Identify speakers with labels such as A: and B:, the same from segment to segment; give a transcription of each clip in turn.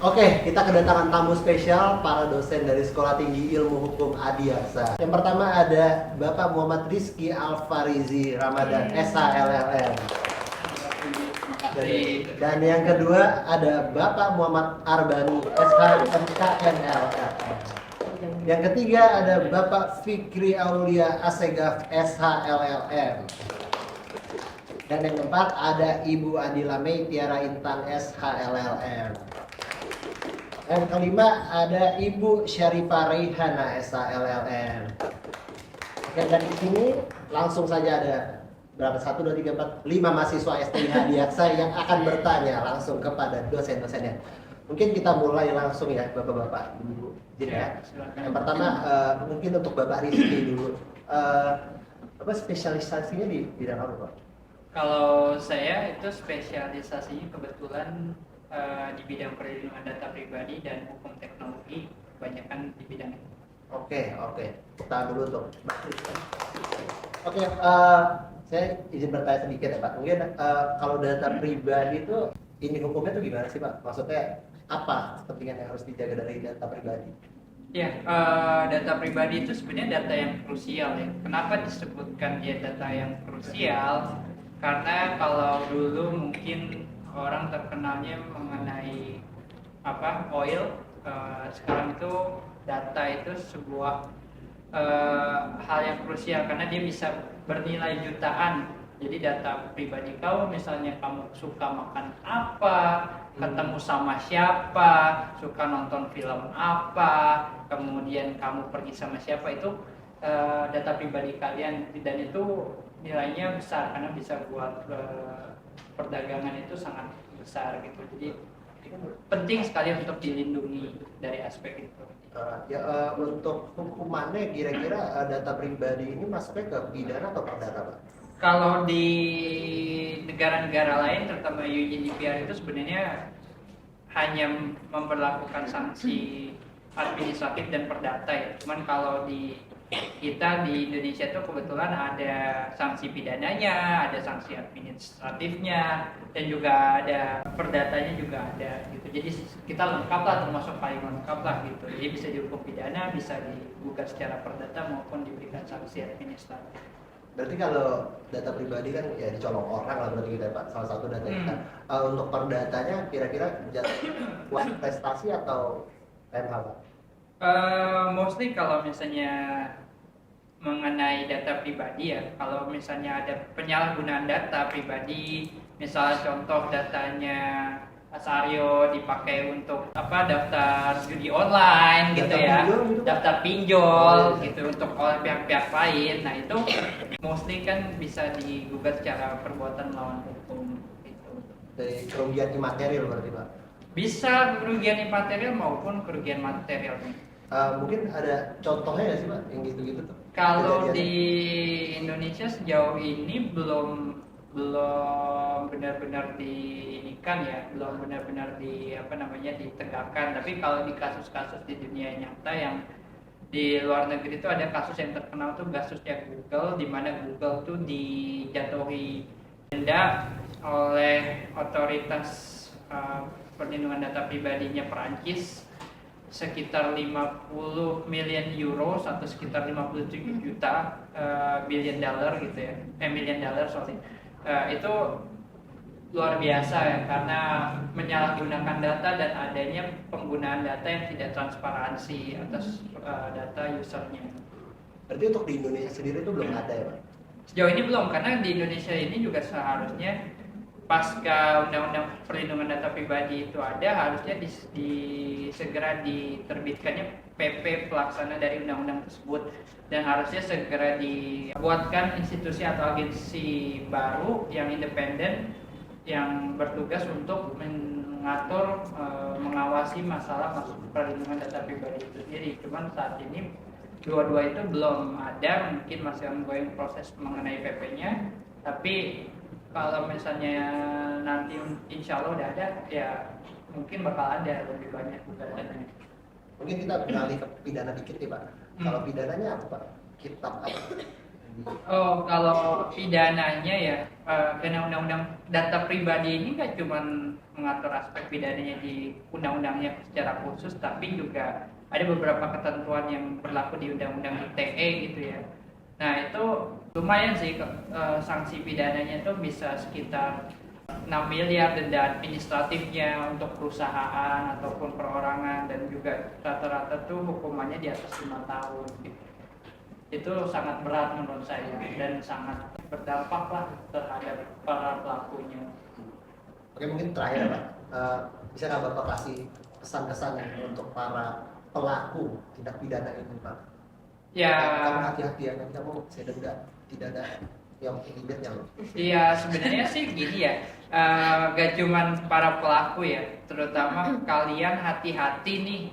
A: Oke, kita kedatangan tamu spesial para dosen dari Sekolah Tinggi Ilmu Hukum Adiaksa. Yang pertama ada Bapak Muhammad Rizky Alfarizi Ramadan, SHLLM. Dan yang kedua ada Bapak Muhammad Arbani, SHMKNLM. Yang ketiga ada Bapak Fikri Aulia Asegaf, SHLLM. Dan yang keempat ada Ibu Adila Mei Tiara Intan, SHLLM. Yang kelima ada Ibu Syarifah Reihana, SHLLM. Oke, dan di sini langsung saja ada berapa? 1, 2, 3, 4, 5 mahasiswa STIH Adiaksa yang akan bertanya langsung kepada dosen-dosennya. Mungkin kita mulai langsung ya, Bapak-bapak, Ibu. Jadi ya, yang pertama mungkin untuk Bapak Rizky dulu. Apa spesialisasinya di bidang apa, Pak?
B: Kalau saya itu spesialisasinya kebetulan di bidang perlindungan data pribadi dan hukum teknologi, kebanyakan di bidang itu.
A: Oke. Tahan dulu tuh. Oke, saya izin bertanya sedikit ya Pak. Mungkin kalau data pribadi itu ini hukumnya tuh gimana sih Pak? Maksudnya apa kepentingan yang harus dijaga dari data pribadi?
B: Ya, data pribadi itu sebenarnya data yang krusial ya. Kenapa disebutkan dia data yang krusial? Karena kalau dulu mungkin orang terkenalnya mengenai oil, sekarang itu data itu sebuah hal yang krusial karena dia bisa bernilai jutaan. Jadi data pribadi kau, misalnya kamu suka makan apa, ketemu sama siapa, suka nonton film apa, kemudian kamu pergi sama siapa, itu data pribadi kalian, dan itu nilainya besar karena bisa buat perdagangan itu sangat besar gitu. Jadi penting sekali untuk dilindungi dari aspek itu.
A: Untuk hukumannya kira-kira data pribadi ini masuknya ke pidana atau perdata Pak?
B: Kalau di negara-negara lain, terutama GDPR itu sebenarnya hanya memperlakukan sanksi administratif dan perdata ya. Cuman kalau di kita di Indonesia itu kebetulan ada sanksi pidananya, ada sanksi administratifnya, dan juga ada perdatanya juga ada gitu. Jadi kita lengkap lah, termasuk paling lengkap lah gitu. Jadi bisa dihukum pidana, bisa digugat secara perdata maupun diberikan sanksi administratif.
A: Berarti kalau data pribadi kan ya dicolong orang lah berarti kita Pak, salah satu data kita. Untuk perdatanya kira-kira buat prestasi atau PMH Pak?
B: Mostly kalau misalnya mengenai data pribadi ya, kalau misalnya ada penyalahgunaan data pribadi, misalnya contoh datanya Mas Aryo dipakai untuk daftar judi online gitu ya, daftar pinjol gitu untuk oleh pihak-pihak lain. Nah itu mostly kan bisa digugat secara perbuatan melawan hukum gitu.
A: Dari kerugian imaterial berarti Pak?
B: Bisa kerugian imaterial maupun kerugian material.
A: Mungkin ada contohnya nggak sih Pak yang gitu-gitu tuh?
B: Kalau di Indonesia sejauh ini belum benar-benar diinikan ya, belum benar-benar ditegakkan. Tapi kalau di kasus-kasus di dunia nyata yang di luar negeri itu ada kasus yang terkenal tuh kasusnya Google, di mana Google tuh dijatuhi denda oleh otoritas perlindungan data pribadinya Perancis sekitar 50 million euro atau sekitar 57 juta billion dollar gitu ya, million dollar sorry. Itu luar biasa ya, karena menyalahgunakan data dan adanya penggunaan data yang tidak transparansi atas data usernya.
A: Berarti untuk di Indonesia sendiri itu belum ada ya Pak?
B: Sejauh ini belum, karena di Indonesia ini juga seharusnya pasca undang-undang perlindungan data pribadi itu ada, harusnya segera diterbitkannya PP pelaksana dari undang-undang tersebut, dan harusnya segera dibuatkan institusi atau agensi baru yang independen yang bertugas untuk mengatur mengawasi masalah perlindungan data pribadi itu sendiri. Cuman saat ini dua-dua itu belum ada, mungkin masih ongoing proses mengenai PP-nya, tapi kalau misalnya nanti insya Allah udah ada, ya mungkin bakal ada lebih banyak gugatannya.
A: Mungkin kita beralih ke pidana dikit nih Pak. Kalau pidananya apa Pak? Kitab apa?
B: Oh, kalau pidananya ya, karena undang-undang data pribadi ini nggak cuma mengatur aspek pidananya di undang-undangnya secara khusus, tapi juga ada beberapa ketentuan yang berlaku di undang-undang ITE gitu ya. Nah itu lumayan sih, sanksi pidananya itu bisa sekitar 6 miliar denda administratifnya untuk perusahaan ataupun perorangan, dan juga rata-rata tuh hukumannya di atas 5 tahun gitu. Itu sangat berat menurut saya dan sangat berdampak lah terhadap para pelakunya.
A: Oke, mungkin terakhir Pak, bisa nggak Bapak kasih pesan-kesan untuk para pelaku tindak pidana ini Pak?
B: Ya,
A: Kamu hati-hati ya, nanti kamu saya denda, tidak ada yang immediate-nya loh.
B: iya sebenarnya sih gini ya, gak cuman para pelaku ya, terutama kalian hati-hati nih,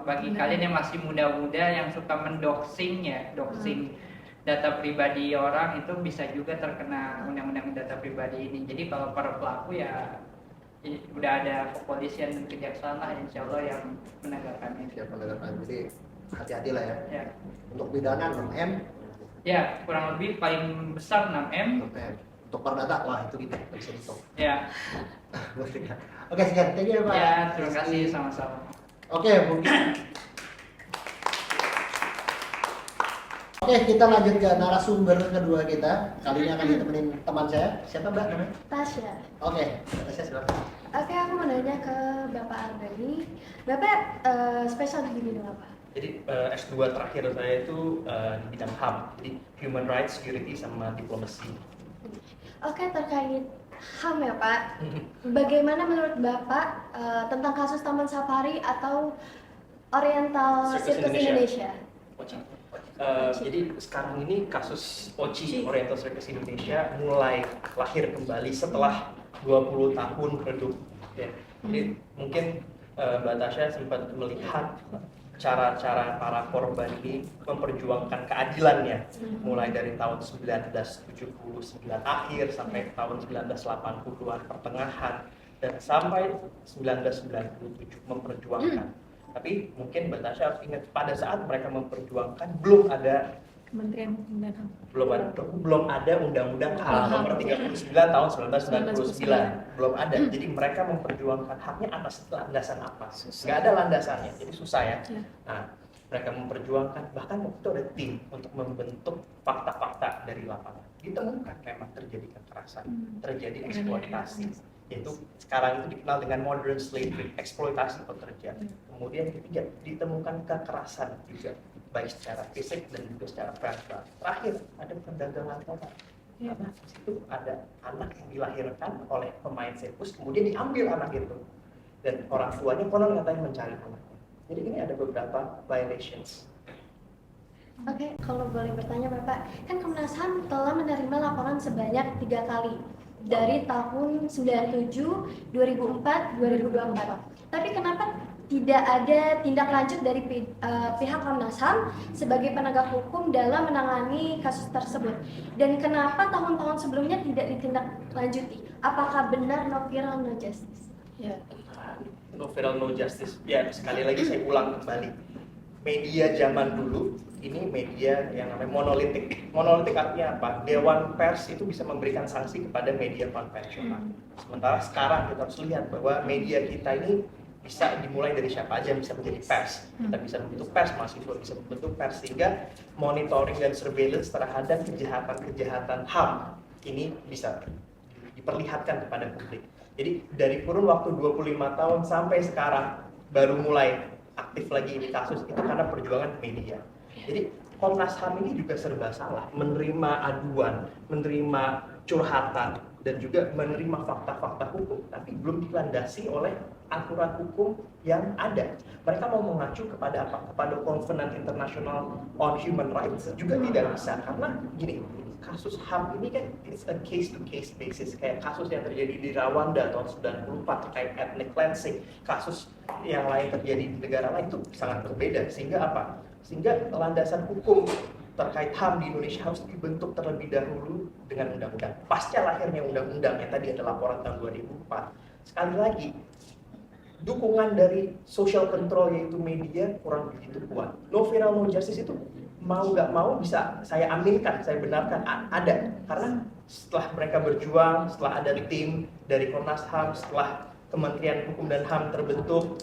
B: bagi kalian yang masih muda-muda yang suka mendoxing ya, doxing data pribadi orang itu bisa juga terkena undang-undang data pribadi ini. Jadi kalau para pelaku ya udah ada kepolisian dan kejaksaan lah insya Allah yang menegakkannya.
A: Siapa menegakkan, jadi hati-hati lah ya.
B: Ya.
A: Untuk pidana 6M,
B: Ya, kurang lebih paling besar 6M.
A: untuk perdata, wah itu kita bisa hitung.
B: Ya.
A: Oke, sekian. Thank you ya Pak.
B: Ya, terima kasih sama-sama.
A: Oke, mungkin. Oke, kita lanjut ke narasumber kedua kita. Kali ini akan ditemenin teman saya. Siapa Mbak namanya?
C: Tasya.
A: Oke, Tasya silakan.
C: Oke, aku mau nanya ke Bapak Arbani. Bapak spesial di bidang apa?
D: Jadi S2 terakhir saya itu di bidang HAM, jadi Human Rights, Security, sama Diplomasi.
C: Oke, terkait HAM ya Pak. Bagaimana menurut Bapak tentang kasus Taman Safari atau Oriental
D: Circus
C: Circus Indonesia?
D: Poci. Jadi sekarang ini kasus Poci Oriental Circus Indonesia mulai lahir kembali setelah 20 tahun redup. Ya. Jadi mungkin Mbak Tasya sempat melihat cara-cara para korban ini memperjuangkan keadilannya mulai dari tahun 1979 akhir sampai tahun 1980-an pertengahan dan sampai 1997 memperjuangkan. Tapi mungkin Mbak Tasya harus ingat pada saat mereka memperjuangkan belum ada
E: Kementerian Hukum dan HAM.
D: belum ada Undang-Undang HAM nomor 39 tahun 1999 belum ada. Jadi mereka memperjuangkan haknya atas landasan apa? Nggak ada landasannya, jadi susah ya. Nah, mereka memperjuangkan, bahkan waktu itu ada tim untuk membentuk fakta-fakta dari lapangan. Ditemukan memang terjadi kekerasan, terjadi eksploitasi, yaitu sekarang itu dikenal dengan modern slavery, eksploitasi pekerja. Kemudian ketiga, ditemukan kekerasan juga, baik secara fisik dan juga secara verbal. Terakhir, ada perdagangan orang. Karena di situ ada anak yang dilahirkan oleh pemain sirkus, kemudian diambil anak itu. Dan orang tuanya konon katanya mencari anaknya. Jadi ini ada beberapa violations.
C: Oke, kalau boleh bertanya Bapak, kan Komnas HAM telah menerima laporan sebanyak 3 kali dari tahun 97, 2004, 2024. Tapi kenapa tidak ada tindak lanjut dari pihak Komnas HAM sebagai penegak hukum dalam menangani kasus tersebut? Dan kenapa tahun-tahun sebelumnya tidak ditindaklanjuti? Apakah benar no viral no justice?
E: Ya.
D: No viral no justice. Ya, sekali lagi saya ulang kembali. Media zaman dulu ini media yang namanya monolitik. Monolitik artinya apa? Dewan pers itu bisa memberikan sanksi kepada media konvensional. Sementara sekarang kita harus lihat bahwa media kita ini bisa dimulai dari siapa aja bisa menjadi pers. Kita bisa membentuk pers, mahasiswa bisa membentuk pers, sehingga monitoring dan surveillance terhadap kejahatan-kejahatan HAM ini bisa diperlihatkan kepada publik. Jadi dari kurun waktu 25 tahun sampai sekarang baru mulai aktif lagi ini kasus, itu karena perjuangan media. Jadi Komnas HAM ini juga serba salah, menerima aduan, menerima curhatan, dan juga menerima fakta-fakta hukum, tapi belum dilandasi oleh aturan hukum yang ada. Mereka mau mengacu kepada apa? Kepada Covenant International on Human Rights juga tidak bisa, karena gini, kasus HAM ini kan it's a case-to-case basis, kayak kasus yang terjadi di Rwanda tahun 94 terkait ethnic cleansing, kasus yang lain terjadi di negara lain itu sangat berbeda, sehingga apa? Sehingga landasan hukum terkait HAM di Indonesia harus dibentuk terlebih dahulu dengan undang-undang. Pasca lahirnya undang-undang yang tadi ada laporan tahun 2004. Sekali lagi, dukungan dari social control yaitu media kurang begitu kuat. No viral no justice itu mau nggak mau bisa saya aminkan, saya benarkan ada, karena setelah mereka berjuang, setelah ada tim dari Komnas HAM, setelah Kementerian Hukum dan HAM terbentuk,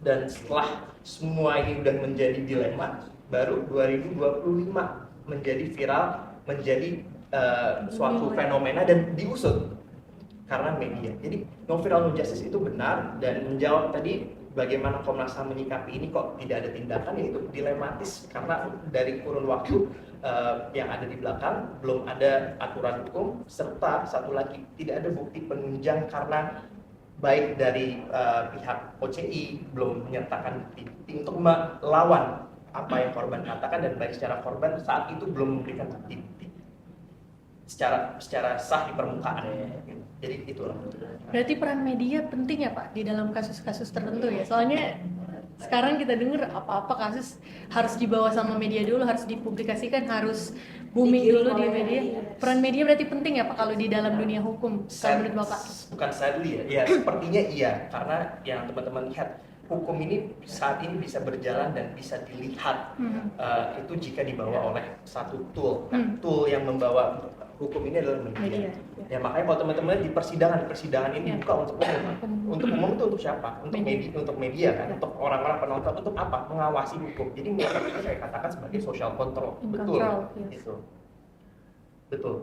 D: dan setelah semua ini udah menjadi dilema, baru 2025 menjadi viral, menjadi suatu fenomena dan diusut karena media. Jadi no viral no justice itu benar, dan menjawab tadi bagaimana Komnas HAM menyikapi ini kok tidak ada tindakan, yaitu dilematis karena dari kurun waktu yang ada di belakang belum ada aturan hukum, serta satu lagi tidak ada bukti penunjang karena baik dari pihak OCI belum menyertakan bukti untuk melawan apa yang korban katakan, dan baik secara korban saat itu belum memberikan bukti secara sah di permukaan. Jadi itulah.
E: Berarti peran media penting ya Pak di dalam kasus-kasus tertentu ya. Soalnya sekarang kita dengar apa-apa kasus harus dibawa sama media dulu, harus dipublikasikan, harus booming dulu di media. Peran media berarti penting ya Pak kalau di dalam dunia hukum, kalau menurut Bapak?
D: Bukan sadly ya, sepertinya iya, karena yang teman-teman lihat hukum ini saat ini bisa berjalan dan bisa dilihat itu jika dibawa oleh satu tool. Nah, tool yang membawa hukum ini adalah media. Ya makanya kalau teman-teman di persidangan ini buka untuk umum. Untuk umum itu untuk siapa? Untuk media kan, untuk orang-orang penonton, untuk apa? Mengawasi hukum. Jadi media itu saya katakan sebagai social control. Betul. Itu. Betul.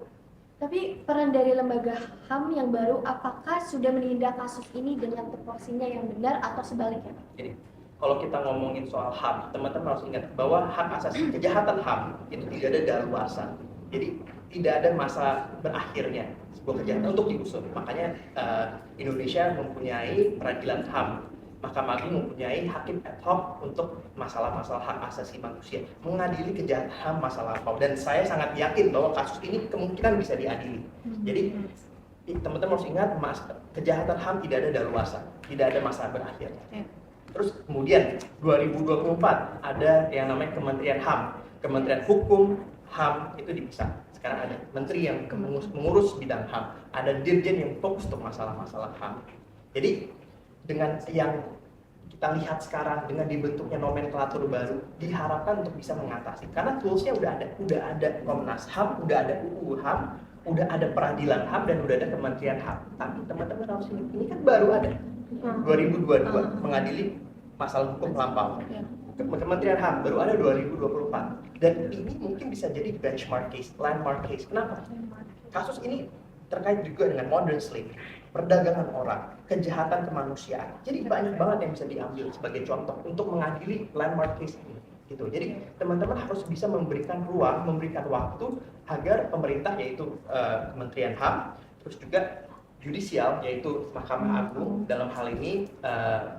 C: Tapi peran dari lembaga HAM yang baru, apakah sudah menindak kasus ini dengan proporsinya yang benar atau sebaliknya?
D: Jadi, kalau kita ngomongin soal HAM, teman-teman harus ingat bahwa hak asasi kejahatan HAM itu tidak ada daluarsa. Jadi tidak ada masa berakhirnya sebuah kejahatan untuk diusut. Makanya Indonesia mempunyai peradilan HAM. Mahkamah Agung mempunyai hakim ad hoc untuk masalah-masalah hak asasi manusia, mengadili kejahatan HAM masa lampau, dan saya sangat yakin bahwa kasus ini kemungkinan bisa diadili. Jadi teman-teman harus ingat, kejahatan HAM tidak ada daluarsa, tidak ada masa berakhirnya. Terus kemudian 2024 ada yang namanya Kementerian HAM, Kementerian Hukum, HAM itu dipisah. Sekarang ada menteri yang mengurus bidang HAM, ada dirjen yang fokus untuk masalah-masalah HAM. Jadi dengan yang kita lihat sekarang, dengan dibentuknya nomenklatur baru, diharapkan untuk bisa mengatasi. Karena toolsnya udah ada Komnas HAM, udah ada UU HAM, udah ada peradilan HAM, dan udah ada Kementerian HAM. Tapi teman-teman harus ingat, ini kan baru ada 2022 mengadili masalah hukum lampau. Kementerian HAM baru ada 2024, dan ini mungkin bisa jadi benchmark case, landmark case. Kenapa? Kasus ini terkait juga dengan modern slavery, perdagangan orang, kejahatan kemanusiaan. Jadi banyak banget yang bisa diambil sebagai contoh untuk mengadili landmark case ini. Gitu. Jadi teman-teman harus bisa memberikan ruang, memberikan waktu agar pemerintah, yaitu Kementerian HAM, terus juga judicial, yaitu Mahkamah Agung, dalam hal ini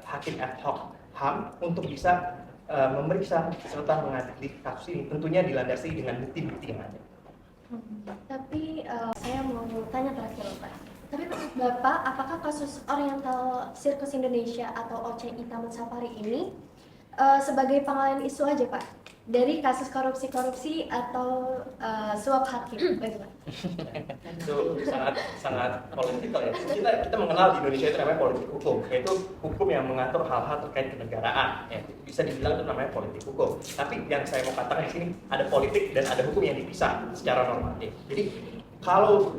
D: hakim ad hoc HAM, untuk bisa memeriksa serta mengadili kasus ini, tentunya dilandasi dengan bukti-bukti yang ada.
C: Tapi saya mau tanya terakhir Pak. Tapi menurut Bapak, apakah kasus Oriental Circus Indonesia atau OCI Taman Safari ini sebagai pengalihan isu aja Pak? Dari kasus korupsi atau suap hakim, bagaimana?
D: Itu sangat politikal ya. Kita mengenal di Indonesia itu namanya politik hukum, yaitu hukum yang mengatur hal-hal terkait kenegaraan. Ya, bisa dibilang itu namanya politik hukum. Tapi yang saya mau katakan di sini, ada politik dan ada hukum yang dipisah secara normatif. Jadi kalau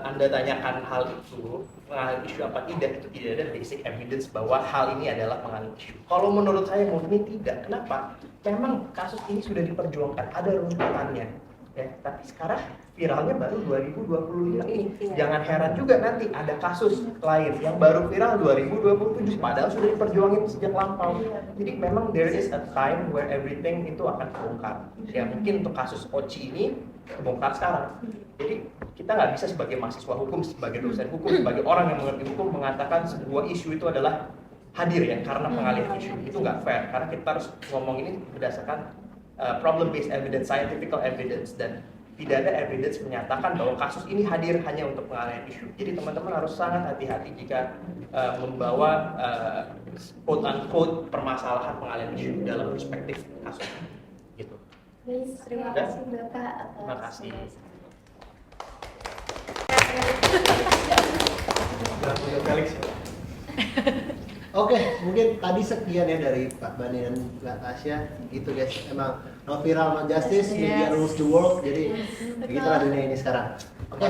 D: Anda tanyakan hal itu, pengalihan isu apa tidak, itu tidak ada basic evidence bahwa hal ini adalah pengalihan isu. Kalau menurut saya murni tidak. Kenapa? Memang kasus ini sudah diperjuangkan, ada runtutannya. Ya, tapi sekarang viralnya baru 2025 ini. Jangan heran juga nanti ada kasus lain yang baru viral 2027, padahal sudah diperjuangin sejak lampau. Jadi memang there is a time where everything itu akan terbongkar. Ya mungkin untuk kasus Oci ini terbongkar sekarang. Jadi kita nggak bisa sebagai mahasiswa hukum, sebagai dosen hukum, sebagai orang yang mengerti hukum mengatakan sebuah isu itu adalah hadir ya karena pengalihan isu. Itu nggak fair, karena kita harus ngomong ini berdasarkan problem based evidence, scientific evidence, dan tidak ada evidence menyatakan bahwa kasus ini hadir hanya untuk pengalihan isu. Jadi teman-teman harus sangat hati-hati jika membawa quote unquote permasalahan pengalihan isu dalam perspektif kasus. Gitu.
C: Baik, terima kasih Bapak atas.
D: Terima kasih.
C: Terima kasih.
D: Felix.
A: Oke, mungkin tadi sekian ya dari Pak Bani dan Mbak Tasya. Gitu guys, emang no viral, no justice, media
E: Yes.
A: rules the world. Jadi begitulah dunia ini sekarang. Oke,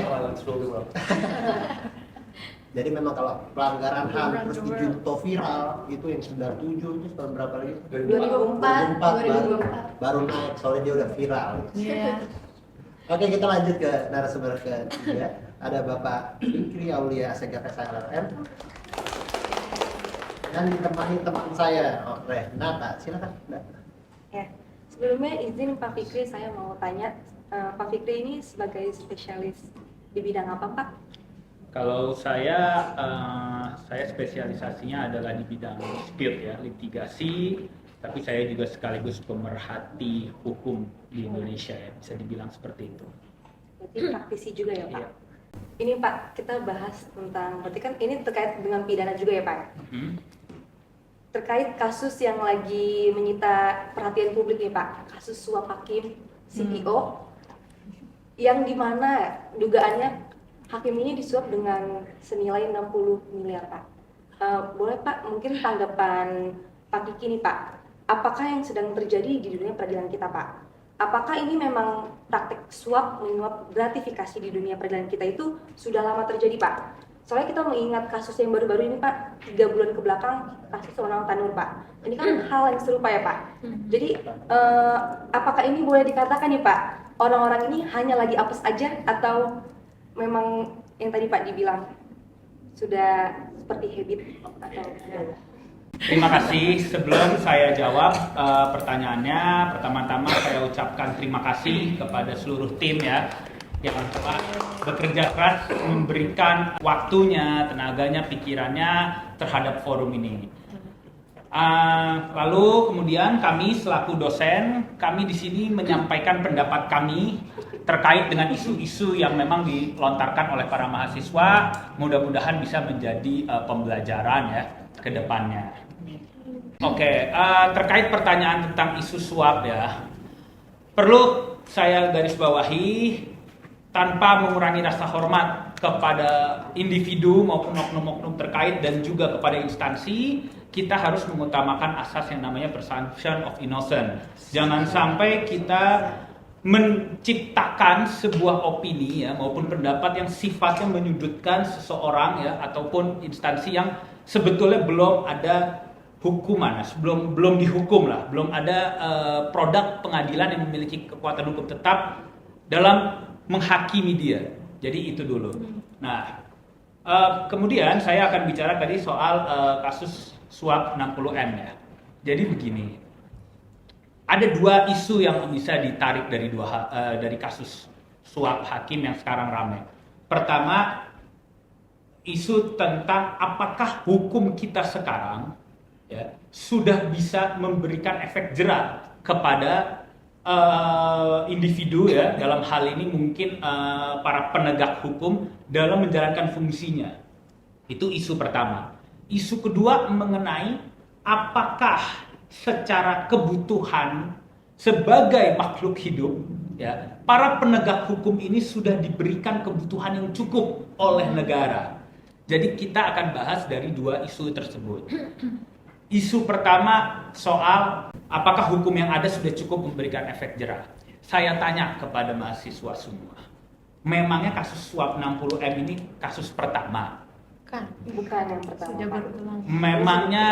A: jadi memang kalau pelanggaran HAM terus dijunto viral itu yang 97 itu tahun berapa lagi?
C: 2004,
A: 2004 baru naik soalnya dia udah viral.
E: Iya.
A: Oke, kita lanjut ke narasumber ketiga. Ada Bapak Fikri Aulia Asegaf SHLRM dan ditemani teman saya, Renata. Silakan, Mbak.
F: Ya, sebelumnya izin Pak Fikri, saya mau tanya, Pak Fikri ini sebagai spesialis di bidang apa Pak?
G: Kalau saya spesialisasinya adalah di bidang dispute ya, litigasi, tapi saya juga sekaligus pemerhati hukum di Indonesia ya, bisa dibilang seperti itu.
F: Berarti praktisi juga ya Pak?
G: Iya.
F: Ini Pak, kita bahas tentang, berarti kan ini terkait dengan pidana juga ya Pak?
G: Hmm.
F: Terkait kasus yang lagi menyita perhatian publik nih Pak, kasus suap hakim CPO, yang dimana dugaannya hakim ini disuap dengan senilai 60 miliar Pak. Boleh Pak, mungkin tanggapan Pak Kiki nih Pak, apakah yang sedang terjadi di dunia peradilan kita Pak? Apakah ini memang praktek suap menyuap gratifikasi di dunia peradilan kita itu sudah lama terjadi Pak? Soalnya kita mengingat kasus yang baru-baru ini Pak, 3 bulan ke belakang kasus Wewenang Tanur Pak. Ini kan hal yang serupa ya Pak. Jadi apakah ini boleh dikatakan nih Pak, orang-orang ini hanya lagi apes aja atau memang yang tadi Pak dibilang sudah seperti habit atau
G: Terima kasih. Sebelum saya jawab pertanyaannya, pertama-tama saya ucapkan terima kasih kepada seluruh tim ya yang telah bekerja keras memberikan waktunya, tenaganya, pikirannya terhadap forum ini. Lalu kemudian kami selaku dosen, kami di sini menyampaikan pendapat kami terkait dengan isu-isu yang memang dilontarkan oleh para mahasiswa. Mudah-mudahan bisa menjadi pembelajaran ya ke depannya. Oke, terkait pertanyaan tentang isu suap ya, perlu saya garis bawahi tanpa mengurangi rasa hormat kepada individu maupun oknum-oknum terkait dan juga kepada instansi, kita harus mengutamakan asas yang namanya presumption of innocence. Jangan sampai kita menciptakan sebuah opini ya maupun pendapat yang sifatnya menyudutkan seseorang ya ataupun instansi yang sebetulnya belum ada hukuman, belum dihukum lah, belum ada produk pengadilan yang memiliki kekuatan hukum tetap dalam menghakimi dia. Jadi itu dulu. Nah, kemudian saya akan bicara tadi soal kasus suap 60M ya. Jadi begini, ada dua isu yang bisa ditarik dari kasus suap hakim yang sekarang ramai. Pertama, isu tentang apakah hukum kita sekarang ya sudah bisa memberikan efek jera kepada individu ya, dalam hal ini mungkin para penegak hukum dalam menjalankan fungsinya. Itu isu pertama. Isu kedua mengenai apakah secara kebutuhan sebagai makhluk hidup ya, para penegak hukum ini sudah diberikan kebutuhan yang cukup oleh negara. Jadi kita akan bahas dari dua isu tersebut. Isu pertama soal apakah hukum yang ada sudah cukup memberikan efek jera. Saya tanya kepada mahasiswa semua, memangnya kasus suap 60M ini kasus pertama?
E: Kan,
F: bukan yang pertama
E: sudah
F: Pak?
E: berulang.
G: Memangnya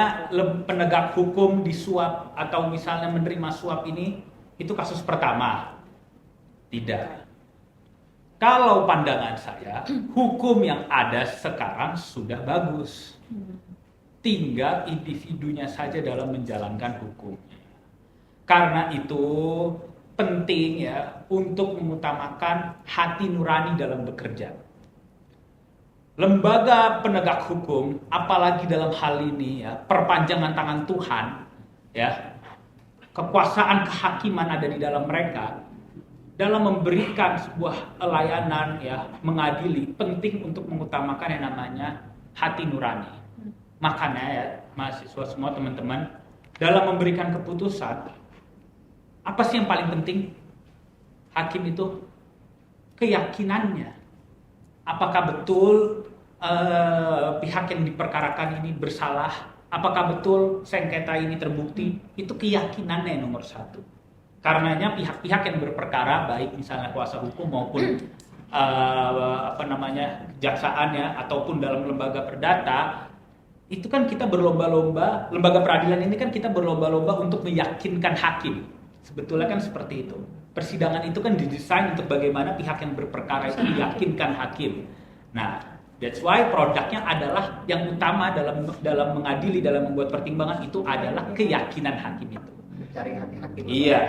G: penegak hukum disuap atau misalnya menerima suap ini itu kasus pertama? Tidak. Kalau pandangan saya, hukum yang ada sekarang sudah bagus. Tinggal individunya saja dalam menjalankan hukumnya. Karena itu penting ya untuk mengutamakan hati nurani dalam bekerja. Lembaga penegak hukum, apalagi dalam hal ini ya, perpanjangan tangan Tuhan, ya, kekuasaan kehakiman ada di dalam mereka, dalam memberikan sebuah layanan ya, mengadili, penting untuk mengutamakan yang namanya hati nurani. Makanya ya, mahasiswa semua teman-teman, dalam memberikan keputusan, apa sih yang paling penting? Hakim itu keyakinannya. Apakah betul pihak yang diperkarakan ini bersalah Apakah betul sengketa ini terbukti? Itu keyakinannya nomor satu. Karenanya pihak-pihak yang berperkara, baik misalnya kuasa hukum maupun kejaksaan ya, ataupun dalam lembaga perdata, itu kan kita berlomba-lomba, lembaga peradilan ini kan kita berlomba-lomba untuk meyakinkan hakim. Sebetulnya kan seperti itu. Persidangan itu kan didesain untuk bagaimana pihak yang berperkara itu meyakinkan hakim. Nah, that's why produknya adalah yang utama dalam mengadili, dalam membuat pertimbangan itu adalah keyakinan hakim itu.
A: Cari hati hakim.
G: Iya.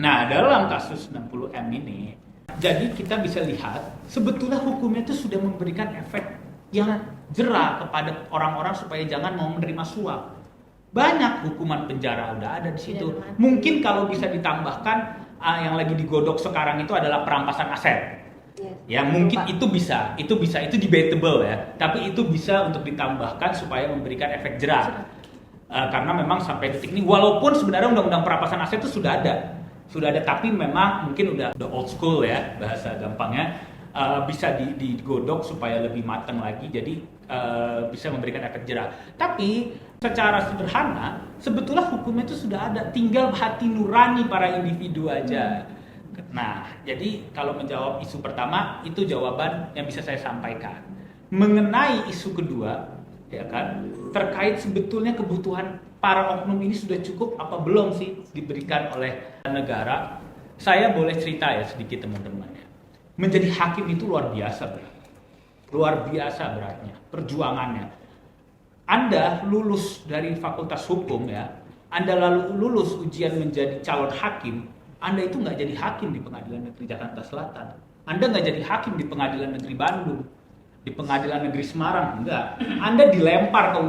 G: Nah, dalam kasus 60M ini, jadi kita bisa lihat sebetulnya hukumnya itu sudah memberikan efek yang jera kepada orang-orang supaya jangan mau menerima suap. Banyak hukuman penjara udah ada di situ. Mungkin kalau bisa ditambahkan yang lagi digodok sekarang itu adalah perampasan aset. Ya mungkin itu bisa, itu debatable ya. Tapi itu bisa untuk ditambahkan supaya memberikan efek jera. Karena memang sampai detik ini, walaupun sebenarnya undang-undang perampasan aset itu sudah ada, tapi memang mungkin udah old school ya bahasa gampangnya, bisa digodok supaya lebih matang lagi, jadi bisa memberikan efek jera. Tapi secara sederhana, sebetulnya hukumnya itu sudah ada, tinggal hati nurani para individu aja. Nah, jadi kalau menjawab isu pertama, itu jawaban yang bisa saya sampaikan. Mengenai isu kedua, ya kan, terkait sebetulnya kebutuhan para oknum ini sudah cukup apa belum sih diberikan oleh negara. Saya boleh cerita ya sedikit teman-teman ya. Menjadi hakim itu luar biasa berat. Luar biasa beratnya, perjuangannya. Anda lulus dari fakultas hukum ya, Anda lalu lulus ujian menjadi calon hakim, Anda itu nggak jadi hakim di Pengadilan Negeri Jakarta Selatan. Anda nggak jadi hakim di Pengadilan Negeri Bandung, di Pengadilan Negeri Semarang, enggak. Anda dilempar ke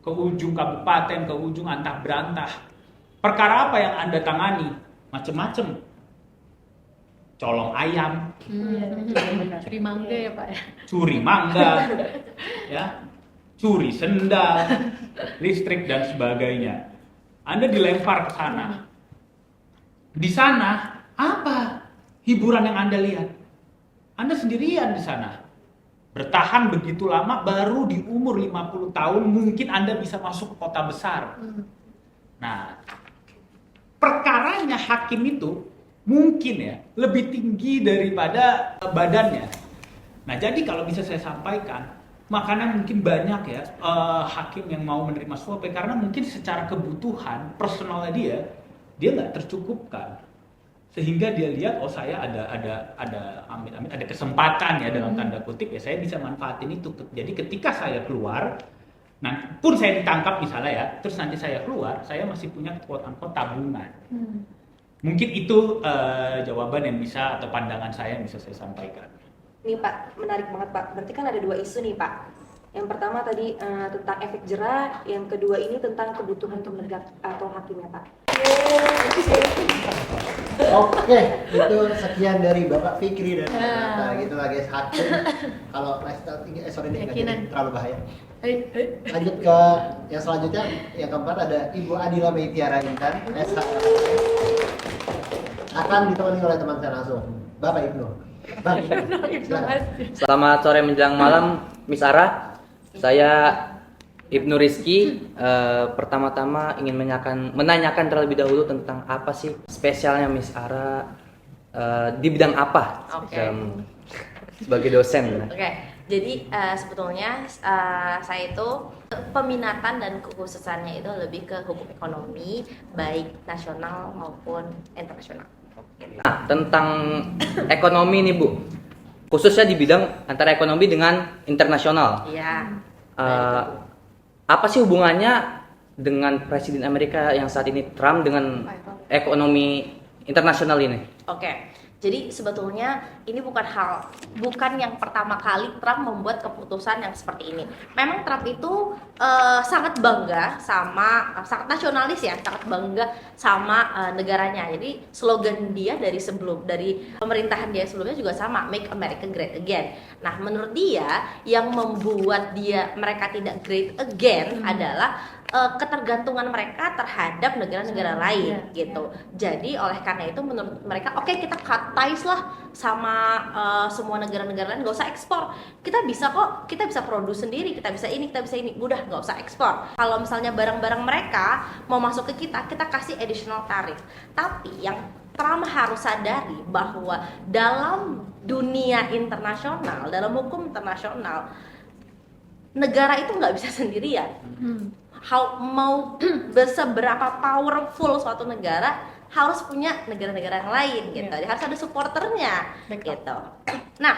G: ujung kabupaten, ke ujung antah berantah. Perkara apa yang Anda tangani? Macem-macem. Colong ayam,
E: Curi mangga ya Pak ya.
G: curi mangga, ya, curi sendal, listrik dan sebagainya. Anda dilempar ke sana. Di sana apa hiburan yang Anda lihat? Anda sendirian di sana. Bertahan begitu lama, baru di umur 50 tahun mungkin Anda bisa masuk ke kota besar. Nah, perkaranya hakim itu mungkin ya lebih tinggi daripada badannya. Nah, jadi kalau bisa saya sampaikan, makanya mungkin banyak ya hakim yang mau menerima suap karena mungkin secara kebutuhan personalnya dia nggak tercukupkan, sehingga dia lihat saya ada kesempatan ya dalam tanda kutip ya, saya bisa manfaatin itu. Jadi ketika saya keluar, nah pun saya ditangkap misalnya ya, terus nanti saya keluar, saya masih punya quote-unquote tabungan. Mungkin itu jawaban yang bisa atau pandangan saya yang bisa saya sampaikan.
F: Nih Pak, menarik banget Pak. Berarti kan ada dua isu nih Pak. Yang pertama tadi tentang efek jera, yang kedua ini tentang kebutuhan penegak atau hakimnya Pak.
A: Oke, itu sekian dari Bapak Fikri dan Nah, gitu lah guys, hakim. Kalau lifestyle tinggi, sorry nih, nggak jadi terlalu bahaya. Lanjut ke yang selanjutnya, yang keempat ada Ibu Adila Meitiara Intan, akan ditemani oleh teman saya langsung, Bapak Ibnu. Bang, silakan.
H: Selamat sore menjelang malam, Miss Ara. Saya Ibnu Rizky. Pertama-tama ingin menanyakan terlebih dahulu tentang apa sih spesialnya Miss Ara di bidang apa? Sebagai dosen.
I: Oke. Jadi sebetulnya saya itu peminatan dan kekhususannya itu lebih ke hukum ekonomi, baik nasional maupun internasional.
H: Nah, tentang ekonomi nih Bu, khususnya di bidang antara ekonomi dengan internasional.
I: Iya.
H: Apa sih hubungannya dengan Presiden Amerika yang saat ini Trump dengan ekonomi internasional ini?
I: Oke. Jadi sebetulnya ini bukan yang pertama kali Trump membuat keputusan yang seperti ini. Memang Trump itu sangat bangga sangat nasionalis ya, sangat bangga sama negaranya. Jadi slogan dia dari pemerintahan dia sebelumnya juga sama, Make America Great Again. Nah, menurut dia yang membuat mereka tidak great again adalah ketergantungan mereka terhadap negara-negara lain gitu. Jadi oleh karena itu menurut mereka oke, kita cut ties lah sama semua negara-negara lain, nggak usah ekspor. Kita bisa kok, kita bisa produksi sendiri, kita bisa ini, udah nggak usah ekspor. Kalau misalnya barang-barang mereka mau masuk ke kita kasih additional tarif. Tapi yang Trump harus sadari bahwa dalam dunia internasional, dalam hukum internasional, negara itu nggak bisa sendirian. Mau seberapa powerful suatu negara harus punya negara-negara yang lain gitu. Jadi harus ada supporternya gitu. Nah,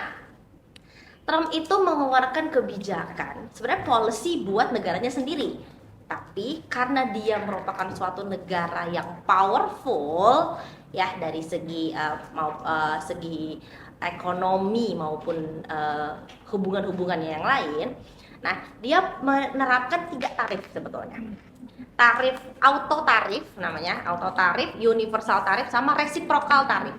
I: Trump itu mengeluarkan kebijakan, sebenarnya policy buat negaranya sendiri. Tapi karena dia merupakan suatu negara yang powerful ya dari segi segi ekonomi maupun hubungan-hubungannya yang lain. Nah, dia menerapkan 3 tarif sebetulnya. Tarif auto tarif namanya, auto tarif, universal tarif, sama reciprocal tarif.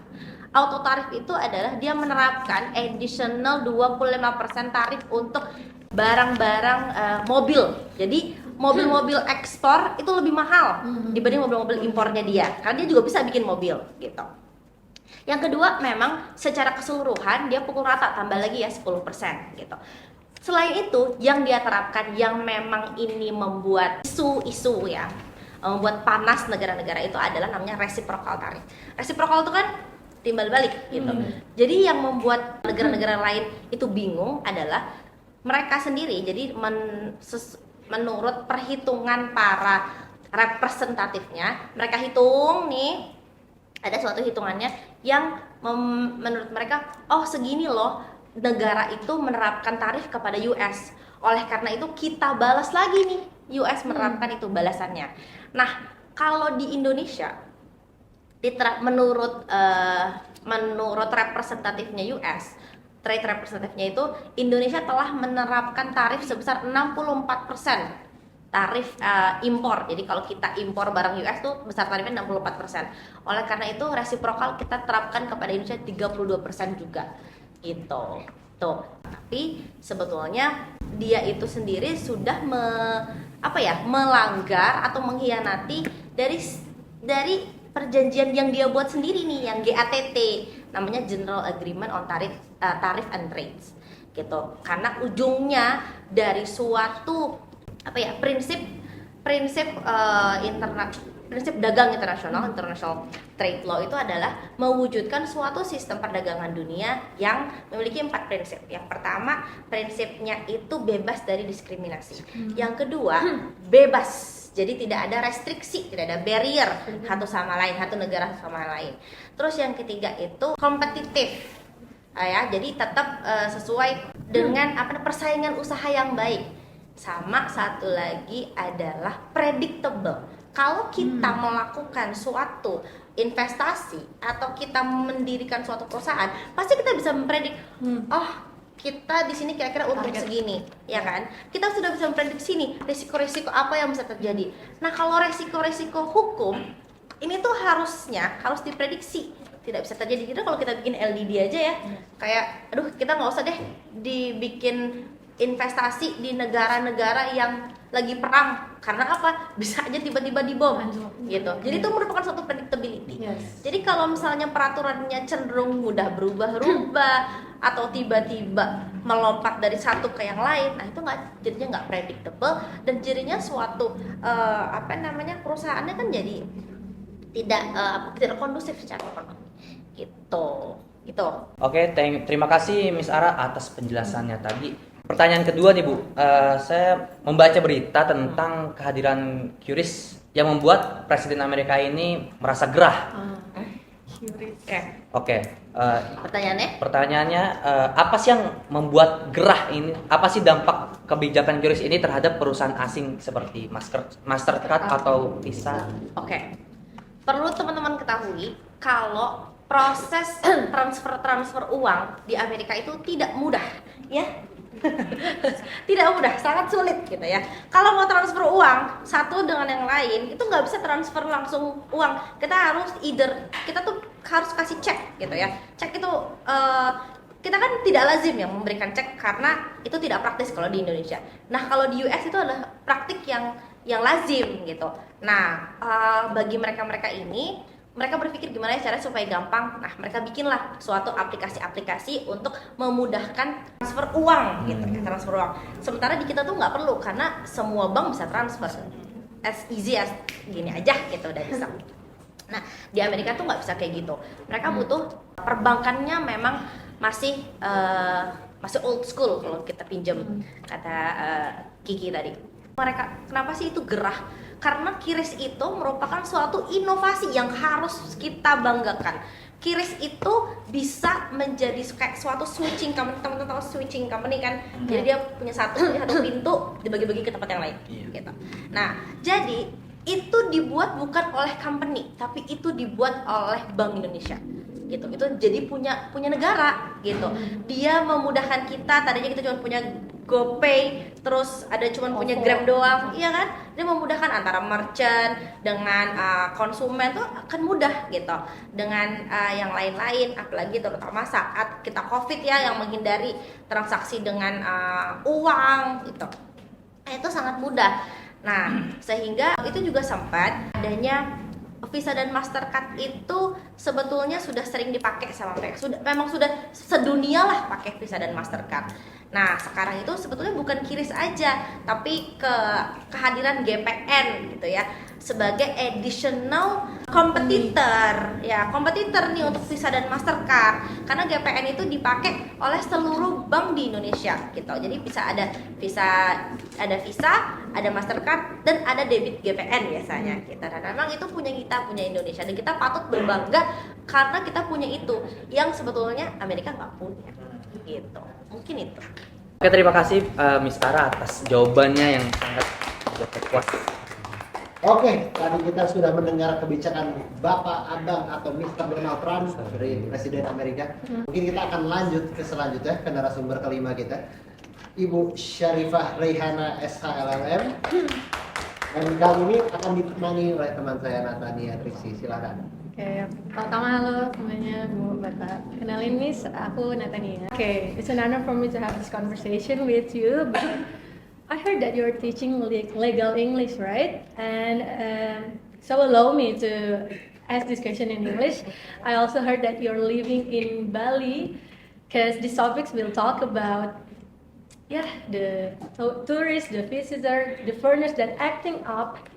I: Auto tarif itu adalah dia menerapkan additional 25% tarif untuk barang-barang mobil. Jadi mobil-mobil ekspor itu lebih mahal dibanding mobil-mobil impornya dia, karena dia juga bisa bikin mobil gitu. Yang kedua, memang secara keseluruhan dia pukul rata, tambah lagi ya 10% gitu. Selain itu, yang dia terapkan yang memang ini membuat isu-isu ya, membuat panas negara-negara itu adalah namanya reciprocal tarif. Reciprocal itu kan timbal balik gitu. Jadi yang membuat negara-negara lain itu bingung adalah mereka sendiri. Jadi menurut perhitungan para representatifnya, mereka hitung nih, ada suatu hitungannya yang menurut mereka, oh segini loh negara itu menerapkan tarif kepada US. Oleh karena itu kita balas lagi nih, US menerapkan itu balasannya. Nah, kalau di Indonesia menurut representatifnya US, trade representatifnya itu, Indonesia telah menerapkan tarif sebesar 64% tarif impor. Jadi kalau kita impor barang US tuh besar tarifnya 64%. Oleh karena itu reciprocal kita terapkan kepada Indonesia 32% juga gitu. Tuh. Tapi sebetulnya dia itu sendiri sudah melanggar atau mengkhianati dari perjanjian yang dia buat sendiri nih, yang GATT, namanya General Agreement on Tariff and Trades gitu. Karena ujungnya dari suatu prinsip dagang internasional, international trade law itu adalah mewujudkan suatu sistem perdagangan dunia yang memiliki 4 prinsip. Yang pertama, prinsipnya itu bebas dari diskriminasi. Yang kedua, bebas. Jadi tidak ada restriksi, tidak ada barrier satu sama lain, satu negara sama lain. Terus yang ketiga itu kompetitif. Ya, jadi tetap sesuai dengan persaingan usaha yang baik. Sama satu lagi adalah predictable. Kalau kita melakukan suatu investasi atau kita mendirikan suatu perusahaan, pasti kita bisa mempredik, kita di sini kira-kira untung segini, ya kan? Kita sudah bisa memprediksi nih risiko-risiko apa yang bisa terjadi. Nah, kalau risiko-risiko hukum ini tuh harus diprediksi, tidak bisa terjadi. Jadi kalau kita bikin LDD aja ya, kayak kita nggak usah deh dibikin investasi di negara-negara yang lagi perang, karena apa? Bisa aja tiba-tiba dibom gitu. Jadi itu merupakan suatu predictability. Jadi kalau misalnya peraturannya cenderung mudah berubah-ubah atau tiba-tiba melompat dari satu ke yang lain, nah itu jadinya nggak predictable, dan jadinya suatu perusahaannya kan jadi tidak kondusif secara ekonomi gitu.
H: Oke, terima kasih Miss Ara atas penjelasannya tadi. Pertanyaan kedua nih Bu, saya membaca berita tentang kehadiran QRIS yang membuat Presiden Amerika ini merasa gerah. Oke. Pertanyaannya, apa sih yang membuat gerah ini? Apa sih dampak kebijakan QRIS ini terhadap perusahaan asing seperti Mastercard atau Visa?
I: Oke. Perlu teman-teman ketahui kalau proses transfer uang di Amerika itu tidak mudah, ya. Tidak mudah, sangat sulit gitu ya. Kalau mau transfer uang satu dengan yang lain itu nggak bisa transfer langsung uang. Kita tuh harus kasih cek gitu ya. Cek itu kita kan tidak lazim ya memberikan cek karena itu tidak praktis kalau di Indonesia. Nah kalau di US itu adalah praktik yang yang lazim gitu. Nah, bagi mereka-mereka ini, mereka berpikir gimana ya caranya supaya gampang. Nah, mereka bikinlah suatu aplikasi-aplikasi untuk memudahkan transfer uang gitu, transfer uang. Sementara di kita tuh nggak perlu karena semua bank bisa transfer, as easy as gini aja gitu udah bisa. Nah, di Amerika tuh nggak bisa kayak gitu. Mereka butuh perbankannya memang masih old school kalau kita pinjam, kata Kiki tadi. Mereka kenapa sih itu gerah? Karena QRIS itu merupakan suatu inovasi yang harus kita banggakan. QRIS itu bisa menjadi kayak suatu switching company, teman-teman tahu switching company kan? Jadi dia punya satu pintu dibagi-bagi ke tempat yang lain, gitu. Nah, jadi itu dibuat bukan oleh company, tapi itu dibuat oleh Bank Indonesia, gitu. Itu jadi punya negara, gitu. Dia memudahkan kita. Tadinya kita cuma punya GoPay, terus ada cuma punya Grab doang, iya kan? Dia memudahkan antara merchant dengan konsumen tuh akan mudah gitu. Dengan yang lain-lain, apalagi terutama saat kita COVID ya, yang menghindari transaksi dengan uang gitu. Itu sangat mudah. Nah, sehingga itu juga sempat adanya Visa dan Mastercard itu sebetulnya sudah sering dipakai sama mereka. Memang sudah sedunia lah pakai Visa dan Mastercard. Nah, sekarang itu sebetulnya bukan QRIS aja, tapi kehadiran GPN gitu ya sebagai additional competitor nih untuk Visa dan Mastercard. Karena GPN itu dipakai oleh seluruh bank di Indonesia gitu. Jadi bisa ada Visa, ada Mastercard dan ada debit GPN biasanya gitu. Dan memang itu punya Indonesia dan kita patut berbangga karena kita punya itu yang sebetulnya Amerika nggak punya gitu. Mungkin itu.
H: Oke, terima kasih Miss Ara atas jawabannya yang sangat puas.
A: Oke, tadi kita sudah mendengar kebijakan Bapak, Abang atau Mr. Donald Trump dari Presiden Amerika. Mungkin kita akan lanjut ke selanjutnya ke narasumber kelima kita, Ibu Syarifah Reihana SHLLM. Dan kali ini akan ditemani oleh teman saya Natania Triksi. Silakan.
E: Oke, pertama halo semuanya, Bu Bapak. Kenalin Miss, aku Natania. Oke, it's an honor for me to have this conversation with you. But I heard that you're teaching legal English, right? And so allow me to ask this question in English. I also heard that you're living in Bali, because these topics will talk about the tourists, the visitor, the foreigners that acting up.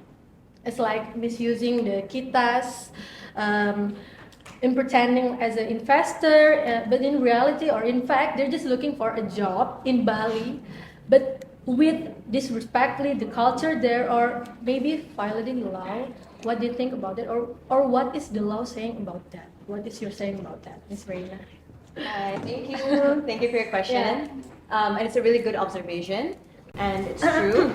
E: It's like misusing the kitas, in pretending as an investor, but in reality or in fact, they're just looking for a job in Bali, but with disrespectfully the culture there, or maybe violating the law. What do you think about it, or what is the law saying about that? What is your saying about that, Ms. Reina?
J: Thank you for your question. And it's a really good observation, and it's true.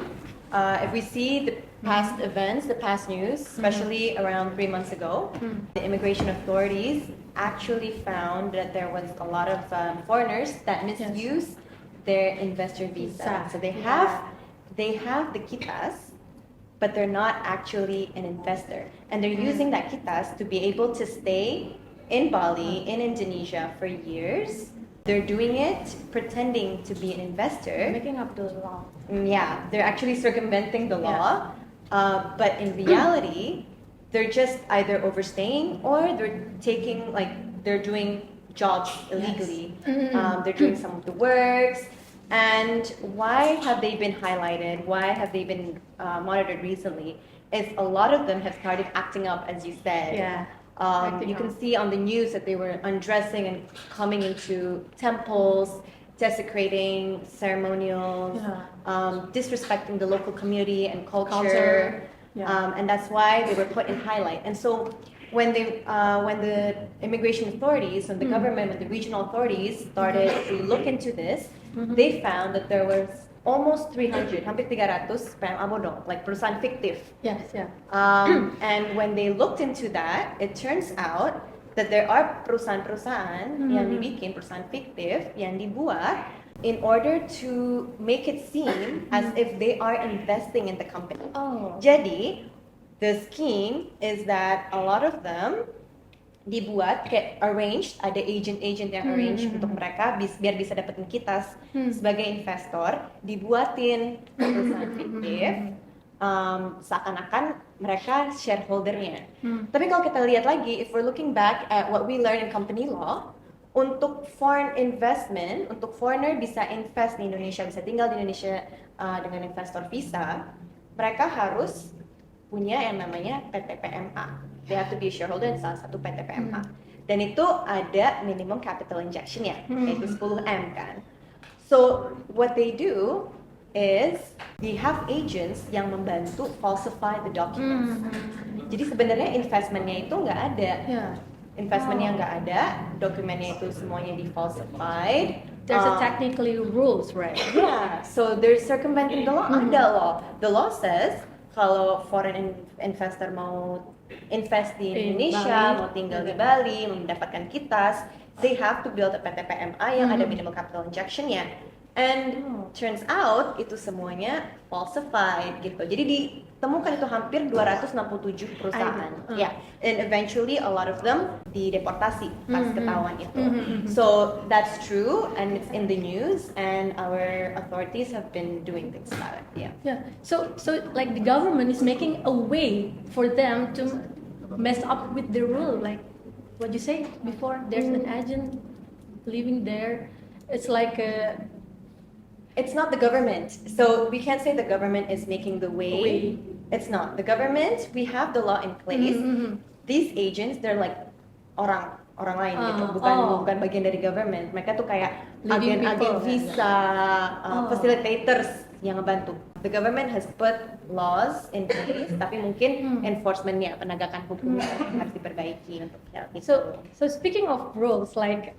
J: If we see the past events, the past news, especially around 3 months ago, the immigration authorities actually found that there was a lot of foreigners that misuse their investor visa. So they have the kitas, but they're not actually an investor, and they're using that kitas to be able to stay in Bali, in Indonesia for years. They're doing it pretending to be an investor.
E: Making up the law.
J: Yeah, they're actually circumventing the law. But in reality, they're just either overstaying or they're doing jobs illegally. They're doing some of the works. And why have they been highlighted? Why have they been monitored recently? Is a lot of them have started acting up, as you said.
E: Yeah.
J: You can see on the news that they were undressing and coming into temples, desecrating ceremonials, disrespecting the local community and culture. And that's why they were put in highlight. And so when the immigration authorities and the government and the regional authorities started to look into this, they found that there was almost 300, hampir 300 PMA bodong, like perusahaan fiktif.
E: Yes, yeah.
J: And when they looked into that, it turns out that there are perusahaan-perusahaan yang dibikin, perusahaan fiktif yang dibuat in order to make it seem as if they are investing in the company.
E: Oh.
J: Jadi, the scheme is that a lot of them dibuat kayak arranged, ada agent-agent yang arrange untuk mereka biar bisa dapetin kitas sebagai investor, dibuatin perusahaan fiktif, seakan-akan mereka shareholdernya. Tapi kalau kita lihat lagi, if we're looking back at what we learn in company law, untuk foreign investment, untuk foreigner bisa invest di Indonesia, bisa tinggal di Indonesia dengan investor visa, mereka harus punya yang namanya PT PMA. They have to be a shareholder in salah satu PT PMA. Dan itu ada minimum capital injection-nya, yaitu 10M kan. So what they do is they have agents yang membantu falsify the documents. Jadi sebenarnya investmentnya itu nggak ada. Investmentnya nggak ada, dokumennya itu semuanya di-falsified.
E: There's a technically rules, right?
J: Yeah, so there's circumventing the law. Ada law. The law says kalau foreign investor mau invest di Indonesia, mau tinggal di Bali, mau mendapatkan kitas, they have to build a PT PMA yang ada minimal capital injection-nya. And turns out itu semuanya falsified gitu. Jadi ditemukan itu hampir 267 perusahaan. Yeah, and eventually a lot of them dideportasi pas ketahuan itu. So that's true and it's in the news and our authorities have been doing things about it. Yeah.
E: Yeah. So like the government is making a way for them to mess up with the rule. Like what you say before, there's an agent living there. It's like a
J: It's not the government. So we can't say the government is making the way. It's not. The government, we have the law in place. These agents, they're like orang lain gitu, bukan bagian dari government. Mereka tuh kayak agen-agen visa, facilitators yang ngebantu. The government has put laws in place, tapi mungkin enforcementnya, penegakan hukumnya harus diperbaiki untuk hal itu.
E: So speaking of rules, like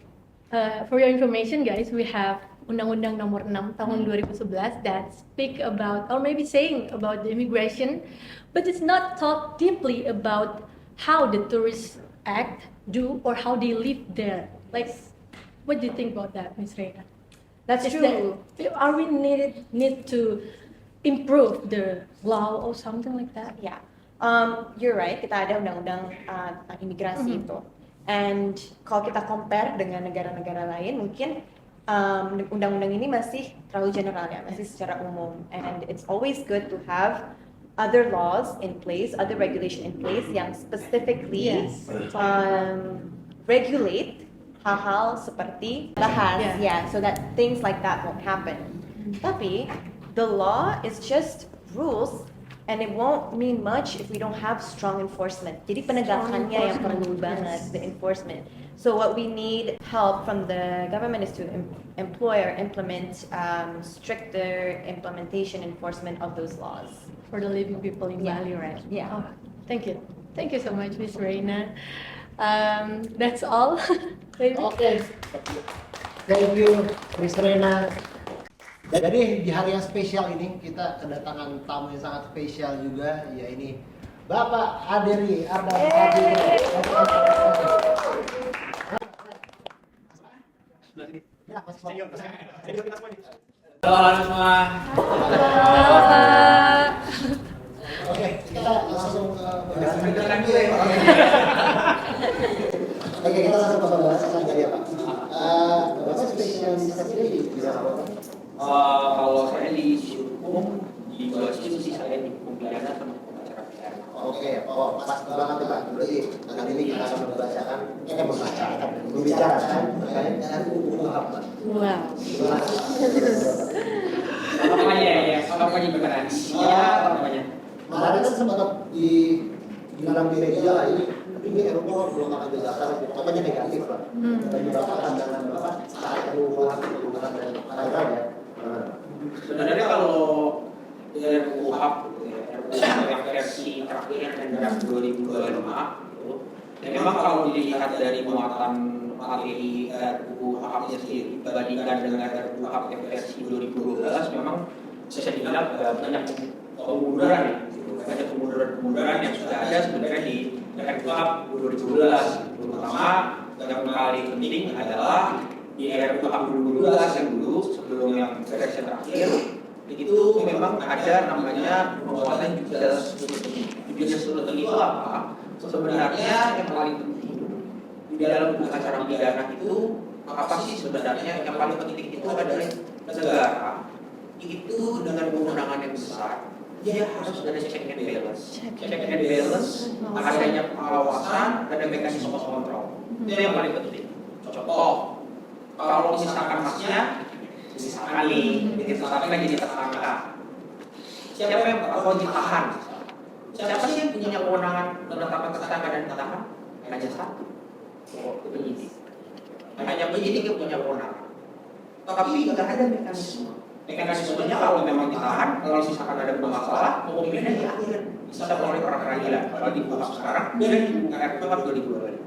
E: for your information, guys, we have Undang-Undang Nomor 6 Tahun 2011 that speak about, or maybe saying about the immigration, but it's not taught deeply about how the tourists act, do, or how they live there. Like, what do you think about that, Ms. Reina?
J: That's true.
E: Are we need to improve the law or something like that?
J: Yeah, you're right. Kita ada undang-undang tentang imigrasi itu. And kalau kita compare dengan negara-negara lain, mungkin undang-undang ini masih terlalu general ya, masih secara umum. And it's always good to have other laws in place, other regulation in place yang specifically regulate hal-hal seperti bahas, so that things like that won't happen. Tapi the law is just rules and it won't mean much if we don't have strong enforcement. Jadi penegakannya yang perlu banget, the enforcement. So what we need help from the government is to employ or implement stricter implementation enforcement of those laws.
E: For the living people in Bali, right?
J: Yeah.
E: Oh, thank you. Thank you so much, Ms. Reina. That's all.
A: Oke. Thank you, Ms. Reina. Jadi di hari yang spesial ini kita kedatangan tamu yang sangat spesial juga, ya ini Bapak Aderi Ardan.
K: Halo semua.
A: Oke, kita langsung Oke, kita langsung ke pembahasan saja ya Pak. Bapak spesialisasi di bidang apa?
G: Kalau saya di hukum, di sisi saya di hukum pidana sama hukum acara pidana.
A: Oke, pas banget Pak. Berarti kali ini kita akan membicarakan terkait dengan hukum HAM Pak.
E: Wow.
G: Apa beneran? Apa namanya?
A: Kemarin kan sempat bilang di media lah ini Eropa belum akan dijelaskan, pokoknya negatif Pak. Dan Bapak pandangan Bapak saat RUU HAM perubahan dan paragraf ya.
G: Sebenarnya kalau RUU HAM yang versi terakhir yang draft 2025 itu, memang kalau dilihat dari muatan materi RUU HAM-nya sendiri dibandingkan dengan RUU HAM versi 2012, memang bisa dibilang banyak kemunduran, banyak kemunduran yang sudah ada sebenarnya di RUU HAM 2012. Terutama yang paling penting adalah di RUU HAM 2012 yang dulu sebelum yang versi terakhir itu memang ada namanya penguatan judicial scrutiny. Itu apa? Sebenarnya yang paling penting di dalam hukum acara pidana itu apa sih sebenarnya yang paling penting itu adalah negara itu dengan kewenangan yang besar dia harus ada check and balance. Check and balance, adanya pengawasan, ada mekanisme kontrol. Itu yang paling penting. Contoh, kalau misalkan masnya, misalkan nih, ditetapkan jadi tersangka, siapa yang bakal ditahan? Siapa sih yang punya kewenangan menetapkan tersangka dan ditahan? Hanya satu, penyidik. Hanya penyidik yang punya kewenangan. Tapi tidak ada mekanisme. Mekanismenya kalau memang ditahan, kalau misalkan ada bermasalah, pembinaan di akhir bisa melalui peradilan. Kalau di KUHP sekarang, dan di KUHP 2022.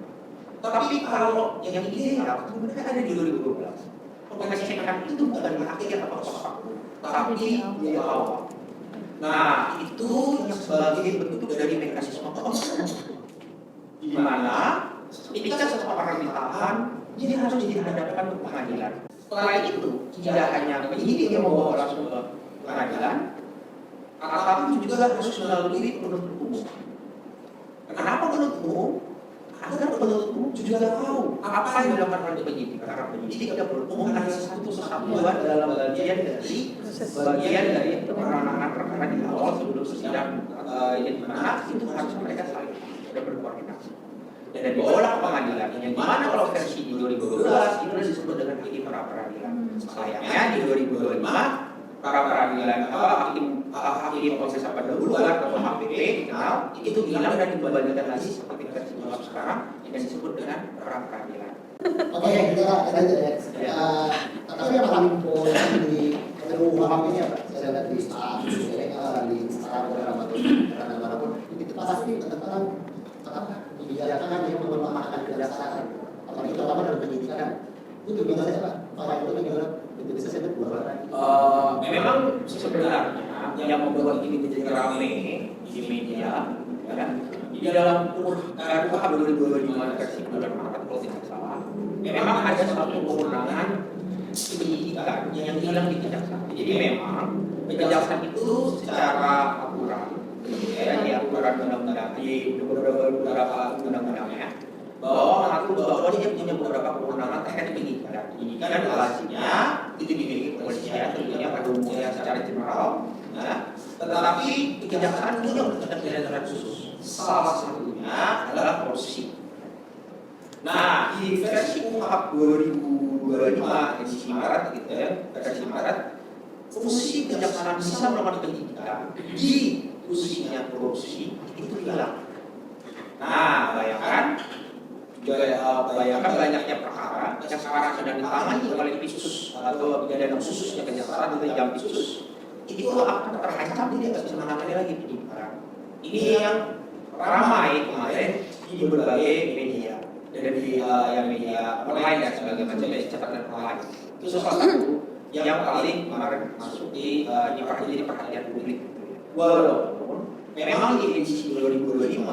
G: Tapi kalau yang ideal, sebenarnya ada di 2012. Pengecekan itu bukan di akhir atau pas, tapi di awal. Nah, itu yang sebagai bentuk dari mekanisme kontrol. Di mana ketika seseorang ditahan, dia harus dihadapkan ke pengadilan. Setelah itu, tidak hanya penyidik yang membawa langsung ke pengadilan, tetapi juga harus melalui penuntut umum. Kenapa penuntut umum? Agar penuntut umum juga tahu apa yang dilakukan oleh penyidik. Karena penyidik tidak berhubung hanya satu kesatuan dalam bagian dari penanganan perkara di awal sebelum sidang ini mana itu harus mereka saling berkoordinasi. Dan dibawalah ke pengadilan. Yang dimana kalau versi di 2012 itu disebut dengan hakim pra peradilan. Sayangnya di 2025 pra peradilan hakim proses pendahuluan atau HPP dikenal itu hilang dan dikembalikan lagi seperti versi sekarang yang disebut dengan pra peradilan.
A: Oke, kita lanjut ya. Tapi yang paling poin di RUU ini apa? Saya lihat di di Instagram atau manapun itu pasti tentang kebijakan yang melemahkan kejaksaan, apalagi terutama dalam penyidikan. Itu gimana sih Pak? Pak itu gimana? Itu bisa saya buat
G: memang sebenarnya yang membuat ini menjadi ramai di media, ya, di dalam KUHP 2025 versi bulan Maret kalau tidak salah, memang ada satu kewenangan penyidikan yang hilang di kejaksaan. Jadi memang kejaksaan itu secara aturan, ya, di aturan undang-undang di beberapa undang-undangnya bahwa mengatur bahwa dia punya beberapa kewenangan terkait penyidikan. Penyidikan lazimnya itu dimiliki kepolisian tentunya pada umumnya secara general. Nah, tetapi kejaksaan punya undang-undang khusus. Salah satunya adalah korupsi. Nah, di versi KUHP 2025 edisi Maret gitu ya, versi Maret, fungsi kejaksaan bisa melakukan penyidikan di fungsinya korupsi itu hilang. Nah, bayangkan banyaknya perkara yang sekarang sedang ditangani oleh Pisus atau pidana khususnya kejaksaan atau Jampisus, itu akan terancam dia tidak bisa menangani lagi penyidikan. Ini yang ramai kemarin di berbagai media dan di media online dan sebagainya macam catatan online. Itu salah satu yang paling kemarin masuk di perhatian publik. Walaupun memang di edisi 2025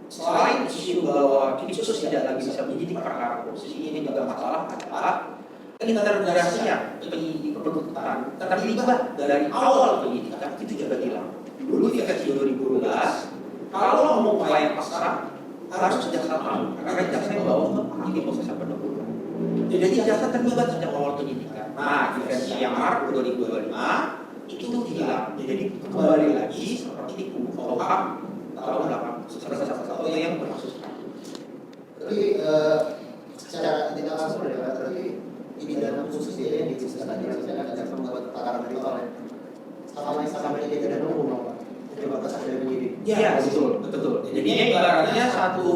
G: selain isu bahwa Pisus tidak lagi bisa menyidik perkara korupsi, ini juga masalah adalah integrasinya penyidik penuntutan terlibat dari awal penyidikan itu juga hilang. Dulu di versi 2012 kalau mau upaya pasrah harus jaksa tahu karena jaksa yang bawa ini proses pendahuluan. Jadi jaksa terlibat sejak awal penyidikan. Nah di versi yang Maret 2025 itu hilang. Jadi kembali lagi seperti itu KUHP tahun 81 yang bermaksud.
A: Tapi secara tidak langsung ya, berarti di pidana khusus dia yang dikhusus tadi maksudnya ada membuat perkara berikut sama dia tidak nunggu mau jadi batas dari penyidik.
G: Iya betul. Jadi ibaratnya satu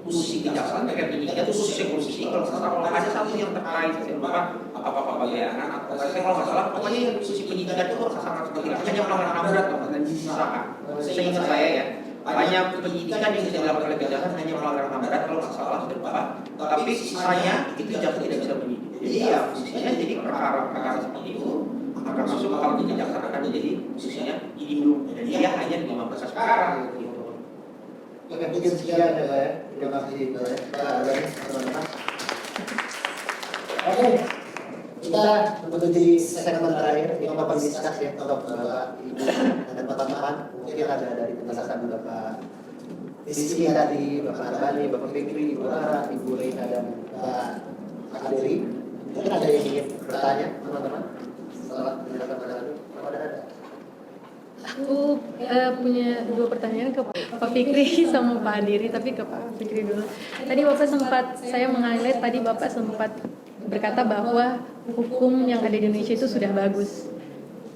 G: fungsi kejaksaan terkait penyidikan itu khusus yang khusus. Kalau ada satu yang terkait apa bagianan atau kalau masalah pokoknya yang khusus penyidikan itu sangat penting. Hanya pelanggaran berat dan disisakan. Seingat saya ya banyak penyidikan yang bisa dilakukan oleh kejaksaan hanya pelanggaran berat kalau masalah sudah apa. Tapi sisanya itu jaksa tidak bisa menyidik. Jadi ya fungsinya jadi perkara seperti itu akan masuk kalau di kejaksaan akan jadi fungsinya induk. Jadi dia hanya 15 perkara gitu.
A: Oke, mungkin sekian ya Pak ya. Terima kasih teman-teman. Oke, kita menuju segmen terakhir. Ini Bapak diskus ya untuk Bapak Ibu dan teman-teman. Mungkin ada dari penjelasan Bapak di sini tadi, Bapak Arbani, Bapak Fikri, Ibu Ara, Ibu Reina dan Pak Aderi. Mungkin ada yang ingin bertanya teman-teman setelah penjelasan tadi. Ada?
I: Aku
E: punya dua pertanyaan ke Pak Fikri sama Pak Andiri, tapi ke Pak Fikri dulu. Tadi Bapak saya meng-highlight tadi Bapak sempat berkata bahwa hukum yang ada di Indonesia itu sudah bagus.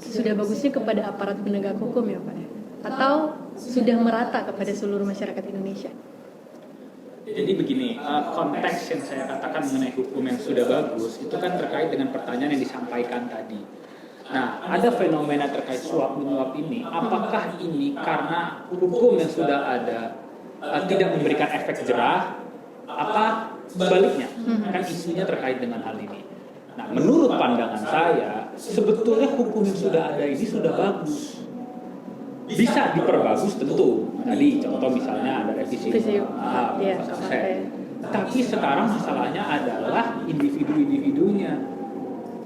E: Sudah bagusnya kepada aparat penegak hukum ya Pak? Atau sudah merata kepada seluruh masyarakat Indonesia?
G: Jadi begini, konteks yang saya katakan mengenai hukum yang sudah bagus itu kan terkait dengan pertanyaan yang disampaikan tadi. Nah, ada fenomena terkait suap menyuap ini. Apakah ini karena hukum yang sudah ada tidak memberikan efek jerah? Apa sebaliknya? Kan isunya terkait dengan hal ini. Nah, menurut pandangan saya, sebetulnya hukum yang sudah ada ini sudah bagus. Bisa diperbagus tentu. Tadi contoh misalnya ada revisi tapi sekarang masalahnya adalah individu-individunya,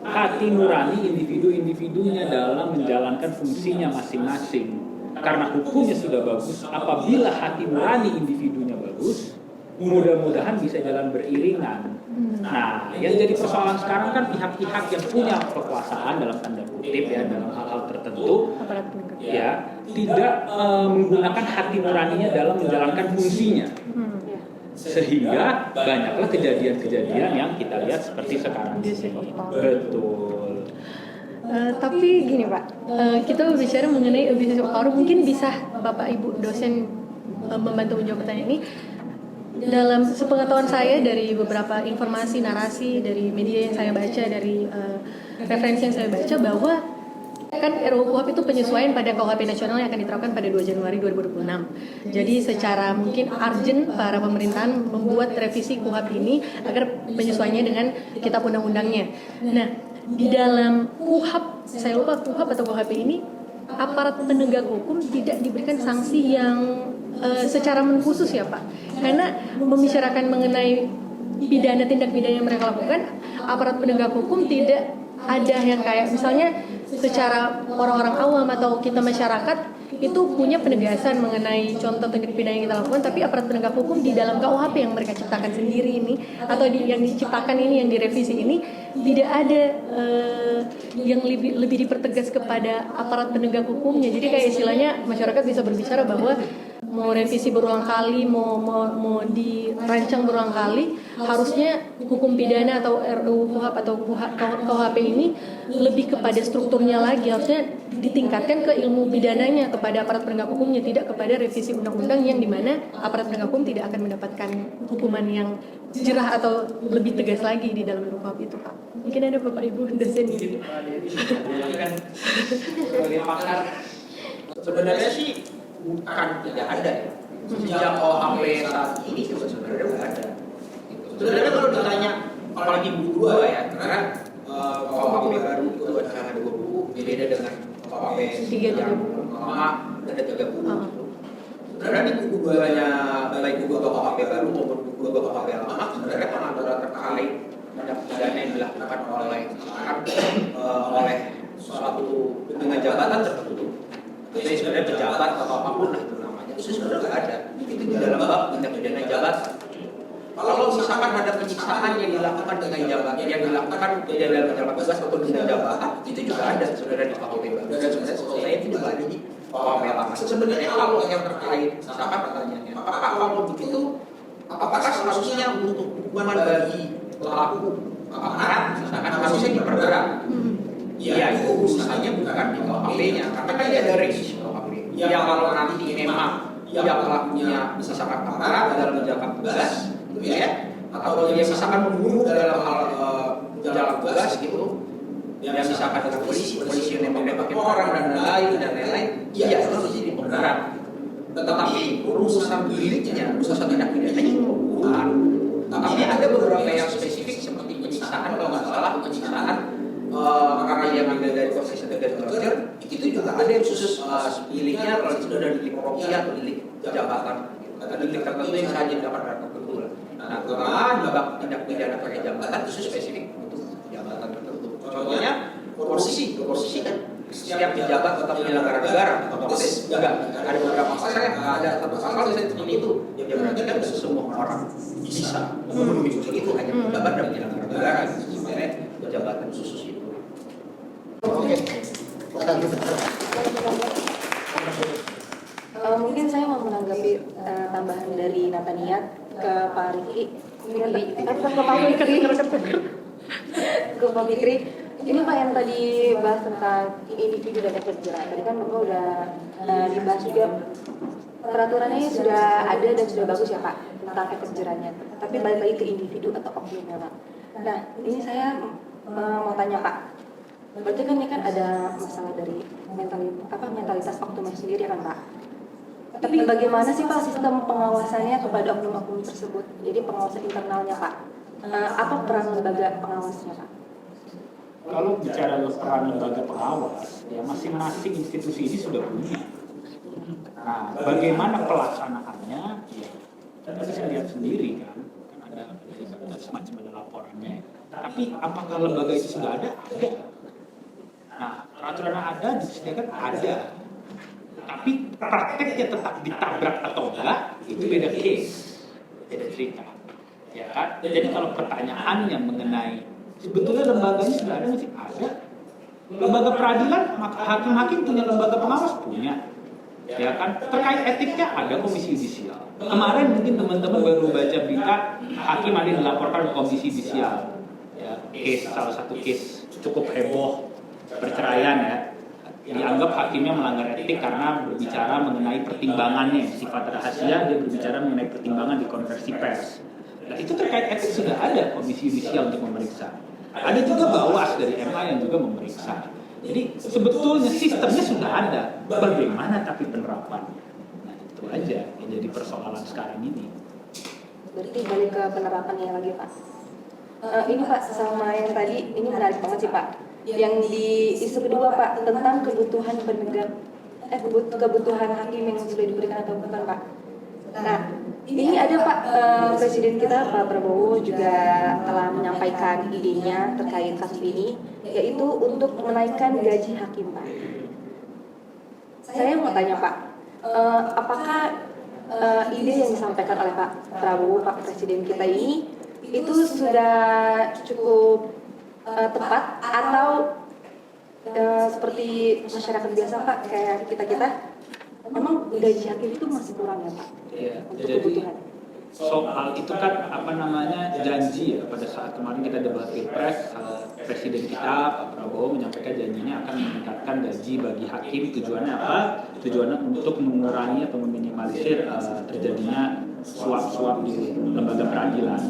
G: hati nurani individu-individunya dalam menjalankan fungsinya masing-masing. Karena hukumnya sudah bagus, apabila hati nurani individunya bagus, mudah-mudahan bisa jalan beriringan. Nah, yang jadi persoalan sekarang kan pihak-pihak yang punya kekuasaan dalam tanda kutip ya dalam hal-hal tertentu ya tidak menggunakan hati nuraninya dalam menjalankan fungsinya. Sehingga banyaklah kejadian-kejadian yang kita lihat seperti sekarang. Betul.
E: Tapi gini Pak, kita berbicara mengenai abuse of power, mungkin bisa Bapak Ibu dosen membantu menjawab pertanyaan ini. Dalam sepengetahuan saya dari beberapa informasi narasi dari media yang saya baca, dari referensi yang saya baca, bahwa kan RUU KUHP itu penyesuaian pada KUHP nasional yang akan diterapkan pada 2 Januari 2026. Jadi secara mungkin urgent para pemerintahan membuat revisi KUHP ini agar penyesuaiannya dengan kitab undang-undangnya. Nah, di dalam KUHP, saya lupa KUHP atau KUHP ini, aparat penegak hukum tidak diberikan sanksi yang secara khusus ya Pak, karena membicarakan mengenai pidana, tindak pidana yang mereka lakukan, aparat penegak hukum tidak ada yang kayak misalnya secara orang-orang awam atau kita masyarakat itu punya penegasan mengenai contoh tindak pidana yang kita lakukan, tapi aparat penegak hukum di dalam KUHP yang mereka ciptakan sendiri ini atau yang diciptakan ini, yang direvisi ini, tidak ada yang lebih dipertegas kepada aparat penegak hukumnya. Jadi kayak istilahnya masyarakat bisa berbicara bahwa mau revisi berulang kali, mau dirancang berulang kali, harusnya hukum pidana atau RUU KUHP atau KUHP ini lebih kepada strukturnya lagi, harusnya ditingkatkan ke ilmu pidananya kepada aparat penegak hukumnya, tidak kepada revisi undang-undang yang dimana aparat penegak hukum tidak akan mendapatkan hukuman yang jerah atau lebih tegas lagi di dalam RUU KUHP itu Pak. Mungkin ada Bapak Ibu dosen ini.
K: Kan sebagai pakar sebenarnya sih bukan tidak ada ya. Sejak KUHP saat ini juga sebenarnya sudah ada. Sebenarnya kalau ditanya apalagi buku 2 ya, karena KUHP baru itu ada 2 buku, berbeda dengan KUHP yang lama ada 3 buku. Sebenarnya di buku 2-nya, baik buku KUHP baru maupun buku KUHP lama, sebenarnya pengaturan terkait tindak pidana yang dilakukan oleh suatu dengan jabatan tertentu. Jadi sebenarnya pejabat atau apapun lah itu namanya, itu sebenarnya nggak ada. Itu di dalam bab tindak pidana jabatan. Kalau misalkan ada penyiksaan yang dilakukan dengan jabatan, yang dilakukan di dalam pejabat tugas atau dengan jabatan, itu juga ada sebenarnya di KUHP baru. Dan sebenarnya saya tidak ada di KUHP lama. Sebenarnya kalau yang terkait, misalkan pertanyaannya, apakah kalau begitu, apakah seharusnya untuk hukuman bagi pelaku aparat, misalkan harusnya diperberat? Ya itu urusannya bukan di KUHP-nya, karena kan dia ada revisi KUHP. Ya kalau nanti memang ya pelakunya misalkan aparat dalam menjalankan tugas, gitu ya, atau dia misalkan membunuh dalam hal menjalankan tugas gitu, ya misalkan dengan polisi yang menembaki orang dan lain-lain, ya itu harus diperberat. Tetapi urusan deliknya, urusan tindak pidananya bukan. Tapi ada beberapa yang spesifik seperti penyiksaan, kalau nggak salah penyiksaan karena yang ambil dari proses dan torture, itu juga ada yang khusus deliknya kalau itu sudah delik korupsi atau delik jabatan, atau delik tertentu yang saja dapat tertentu. Nah, karena tindak pidana pakai jabatan itu spesifik untuk jabatan tertentu. Contohnya korupsi kan setiap pejabat atau penyelenggara negara otomatis juga ada beberapa pasal yang ada satu pasal seperti itu. Ya berarti kan semua orang bisa memenuhi unsur itu, hanya pejabat dan penyelenggara negara sebenarnya jabatan khusus itu.
A: Oke.
F: tambahan dari Natania ke Pak Riki. Ke Pak Fikri. Ke Pak Fikri. Ini Pak yang tadi bahas tentang individu dan kekerjaan. Tadi kan Bapak udah dibahas juga peraturannya sudah ada dan sudah bagus ya Pak tentang kekerjaannya. Tapi balik lagi ke individu atau oknumnya Pak. Nah ini saya mau tanya Pak. Berarti kan ini kan ada masalah dari mentalitas oknumnya sendiri kan Pak. Tapi bagaimana sih Pak sistem pengawasannya kepada oknum-oknum tersebut? Jadi pengawasan internalnya Pak. Apa peran lembaga pengawasnya Pak?
G: Kalau bicara peran lembaga pengawas, ya masing-masing institusi ini sudah punya. Nah, bagaimana pelaksanaannya? Ya, kita bisa lihat sendiri kan ada semacam ada laporannya. Tapi apakah lembaga itu sudah ada? Ada. Nah, peraturan ada disediakan ada. Tapi prakteknya tetap ditabrak atau enggak, itu beda case, beda cerita. Ya kan? Jadi kalau pertanyaannya mengenai sebetulnya lembaganya sudah ada sih? Ada. Lembaga peradilan, hakim-hakim punya lembaga pengawas? Punya. Ya kan? Terkait etiknya ada komisi yudisial. Kemarin mungkin teman-teman baru baca berita hakim ada yang dilaporkan ke komisi yudisial. Ya, salah satu case cukup heboh perceraian ya. Dianggap hakimnya melanggar etik karena berbicara mengenai pertimbangannya, sifat rahasia, dia berbicara mengenai pertimbangan di konversi pers. Nah itu terkait etik sudah ada komisi yudisial untuk memeriksa. Ada juga Bawas dari MA yang juga memeriksa. Jadi sebetulnya sistemnya sudah ada. Bagaimana tapi penerapannya? Nah itu aja yang jadi persoalan sekarang ini.
F: Berarti balik ke penerapannya lagi Pak. Ini Pak sama yang tadi ini menarik banget sih Pak. Yang di isu kedua Pak tentang kebutuhan kebutuhan hakim yang sudah diberikan atau bukan Pak. Nah ini ada Pak Presiden kita Pak Prabowo juga telah menyampaikan idenya terkait kasus ini, yaitu untuk menaikkan gaji hakim Pak. Saya mau tanya Pak, apakah ide yang disampaikan oleh Pak Prabowo, Pak Presiden kita ini itu sudah cukup tepat atau seperti masyarakat biasa Pak kayak kita memang gaji hakim itu masih kurang ya Pak?
G: Iya,
F: untuk
G: jadi
F: kebutuhan.
G: soal itu kan janji ya pada saat kemarin kita debat Pilpres, Presiden kita Pak Prabowo menyampaikan janjinya akan meningkatkan gaji bagi hakim. Tujuannya apa? Tujuannya untuk mengurangi atau meminimalisir terjadinya suap-suap di lembaga peradilan.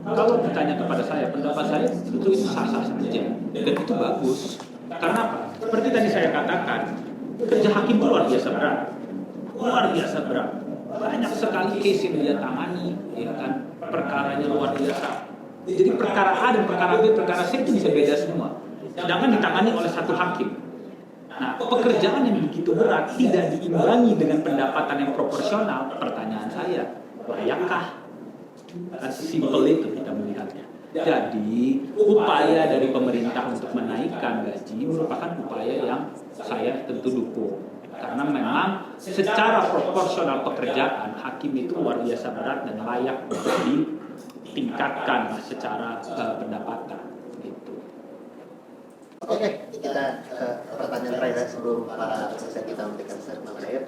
G: Kalau ditanya kepada saya, pendapat saya itu sah-sah saja dan itu bagus. Karena apa? Seperti tadi saya katakan, kerja hakim luar biasa berat. Banyak sekali case yang dia tangani, ya kan? Perkaranya luar biasa. Jadi perkara A dan perkara B, perkara C itu bisa beda semua. Sedangkan ditangani oleh satu hakim. Nah, pekerjaan yang begitu berat tidak diimbangi dengan pendapatan yang proporsional. Pertanyaan saya, layakkah? Kan simpel itu kita melihatnya. Jadi upaya dari pemerintah untuk menaikkan gaji merupakan upaya yang saya tentu dukung. Karena memang secara proporsional pekerjaan hakim itu luar biasa berat dan layak untuk ditingkatkan secara pendapatan. Gitu.
A: Oke, kita ke pertanyaan terakhir sebelum para peserta kita memberikan statement terakhir.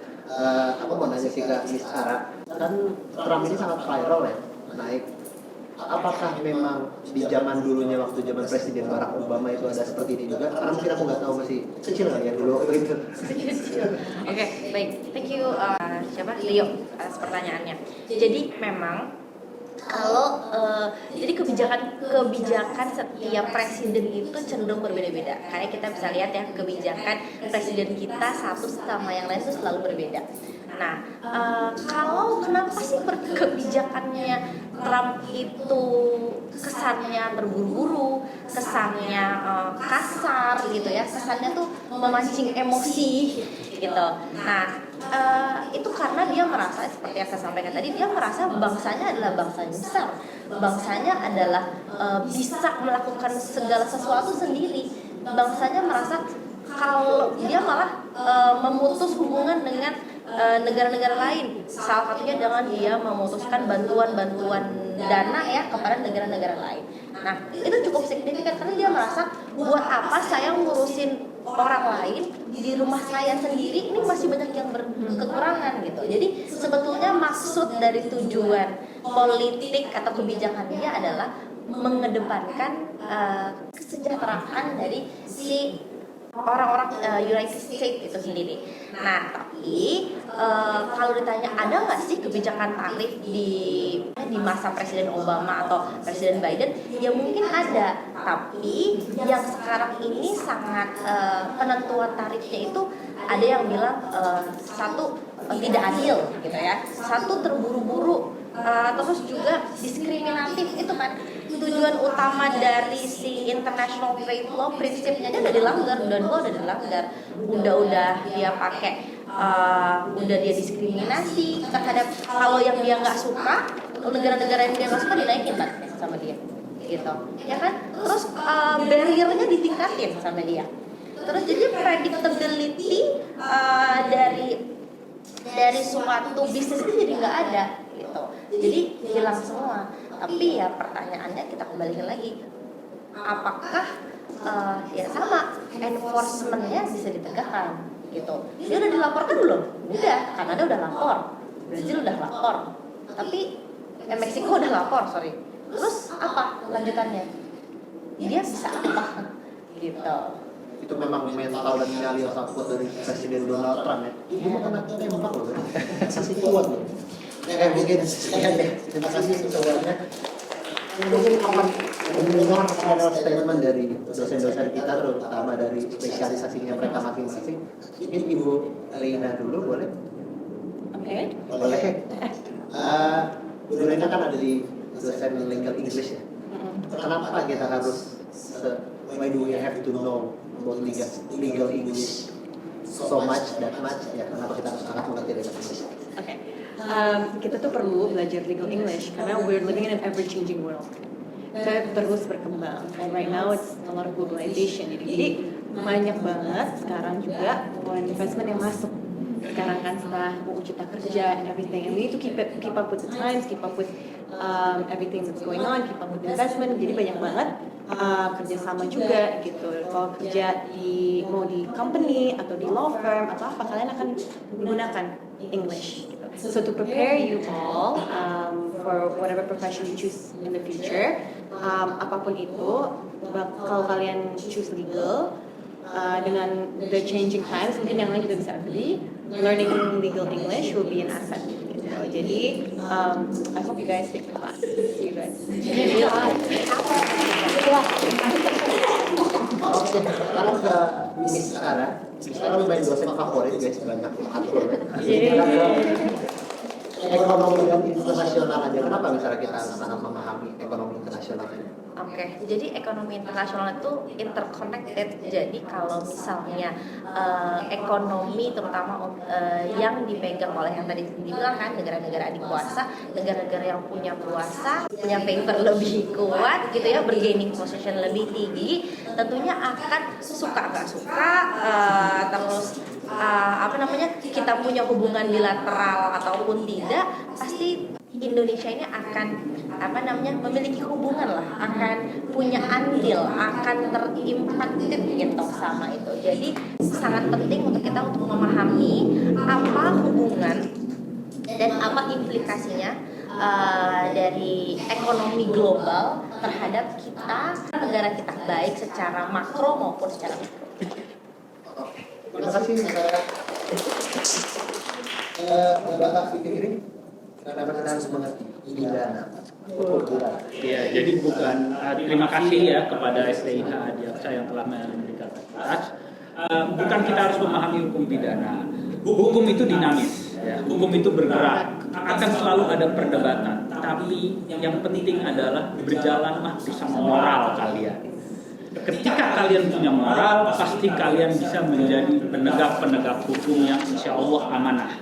A: Aku mau nanya sih ke Miss Ara, kan Trump ini sangat viral ya, naik. Apakah memang di zaman dulunya waktu zaman Presiden Barack Obama itu ada seperti ini juga? Karena mungkin aku nggak tahu, masih kecil kali ya dulu waktu itu.
I: Oke, baik. Thank you Leo atas pertanyaannya. Jadi memang kalau jadi kebijakan setiap presiden itu cenderung berbeda-beda. Kayak kita bisa lihat ya, kebijakan presiden kita satu sama yang lain itu selalu berbeda. Nah, kalau kenapa sih kebijakannya Trump itu kesannya terburu-buru, kesannya kasar gitu ya, kesannya tuh memancing emosi gitu. Nah, itu karena dia merasa seperti yang saya sampaikan tadi, dia merasa bangsanya adalah bangsanya besar, bangsanya adalah bisa melakukan segala sesuatu sendiri. Bangsanya merasa kalau dia malah memutus hubungan dengan negara-negara lain, salah satunya dengan dia memutuskan bantuan-bantuan dana ya kepada negara-negara lain. Nah itu cukup signifikan karena dia merasa buat apa saya ngurusin orang lain, di rumah saya sendiri ini masih banyak yang berkekurangan gitu. Jadi sebetulnya maksud dari tujuan politik atau kebijakannya adalah mengedepankan kesejahteraan dari si orang-orang United States itu sendiri. Nah, tapi kalau ditanya ada nggak sih kebijakan tarif di masa Presiden Obama atau Presiden Biden, ya mungkin ada. Tapi yang sekarang ini sangat penentuan tarifnya itu ada yang bilang satu tidak adil gitu ya, satu terburu-buru, terus juga diskriminatif. Itu kan tujuan utama dari si international trade law, prinsipnya aja udah dilanggar, udah dilanggar, udah dia pakai udah dia diskriminasi terhadap, kalau yang dia nggak suka, negara-negara yang dia nggak suka dinaikin kan sama dia gitu ya kan, terus barriernya ditingkatin sama dia, terus jadi predictability dari suatu bisnis itu jadi nggak ada gitu, jadi hilang semua. Tapi ya pertanyaannya kita kembalikan lagi, apakah ya sama enforcementnya bisa ditegakkan gitu. Dia udah dilaporkan belum? Udah, Kanada udah lapor, Brazil udah lapor, tapi Meksiko udah lapor, sorry. Terus apa lanjutannya? Dia bisa apa gitu?
A: Itu memang mental dan nyali takut dari Presiden Donald Trump ya. Dia mau kena tembak loh, masih kuat loh. Mungkin sekian deh. Terima kasih semuanya. Mungkin akan mendengar final statement dari dosen-dosen kita, terutama dari spesialisasinya mereka masing-masing. Mungkin Ibu Reina dulu boleh?
F: Oke.
A: Boleh. Bu Reina kan ada di dosen legal English ya. Kenapa kita harus why do we have to know about legal English so much, that much? Ya, kenapa kita harus sangat mengerti legal English?
J: Oke. Kita tuh perlu belajar legal English karena we're living in an ever-changing world. Kita terus berkembang. And right now it's a lot of globalization. Jadi banyak banget sekarang juga foreign investment yang masuk. Sekarang kan setelah UU Cipta Kerja and everything, and we need to keep up with the times, keep up with everything that's going on, keep up with investment. Jadi banyak banget kerjasama juga gitu. Kalau kerja mau di company atau di law firm atau apa, kalian akan menggunakan English gitu. So to prepare you all for whatever profession you choose in the future, apapun itu, kalau kalian choose legal, dengan the changing times, mungkin yang lain juga bisa agree, learning legal English will be an asset gitu. Jadi I hope you guys take the class. See you guys.
A: Oke, sekarang ke Miss Sarah. Miss Sarah lumayan dosen favorit guys, banyak atur. Ekonomi dan internasional aja, kenapa misalnya kita sangat memahami ekonomi internasional ini?
I: Oke, jadi ekonomi internasional itu interconnected. Jadi kalau misalnya ekonomi terutama yang dipegang oleh yang tadi dibilang kan, negara-negara adikuasa, negara-negara yang punya kuasa, punya paper lebih kuat gitu ya, bergaining position lebih tinggi, tentunya akan suka nggak suka, terus kita punya hubungan bilateral ataupun tidak, pasti Indonesia ini akan memiliki hubungan lah, akan punya andil, akan terimpaktif gitu sama itu. Jadi sangat penting untuk kita untuk memahami apa hubungan dan apa implikasinya dari ekonomi global terhadap kita, negara kita, baik secara makro maupun secara mikro.
A: Terima kasih. Bapak Fikri, kenapa kita harus mengerti pidana?
G: Ya, jadi terima kasih ya kepada STIH Adiaksa yang telah memberikan fasilitas. Bukan kita harus memahami hukum pidana. Hukum itu dinamis, ya. Hukum itu bergerak. Akan selalu ada perdebatan. Tapi yang penting adalah berjalanlah bersama moral kalian. Ketika kalian punya moral, pasti kalian bisa menjadi penegak-penegak hukum yang insya Allah amanah.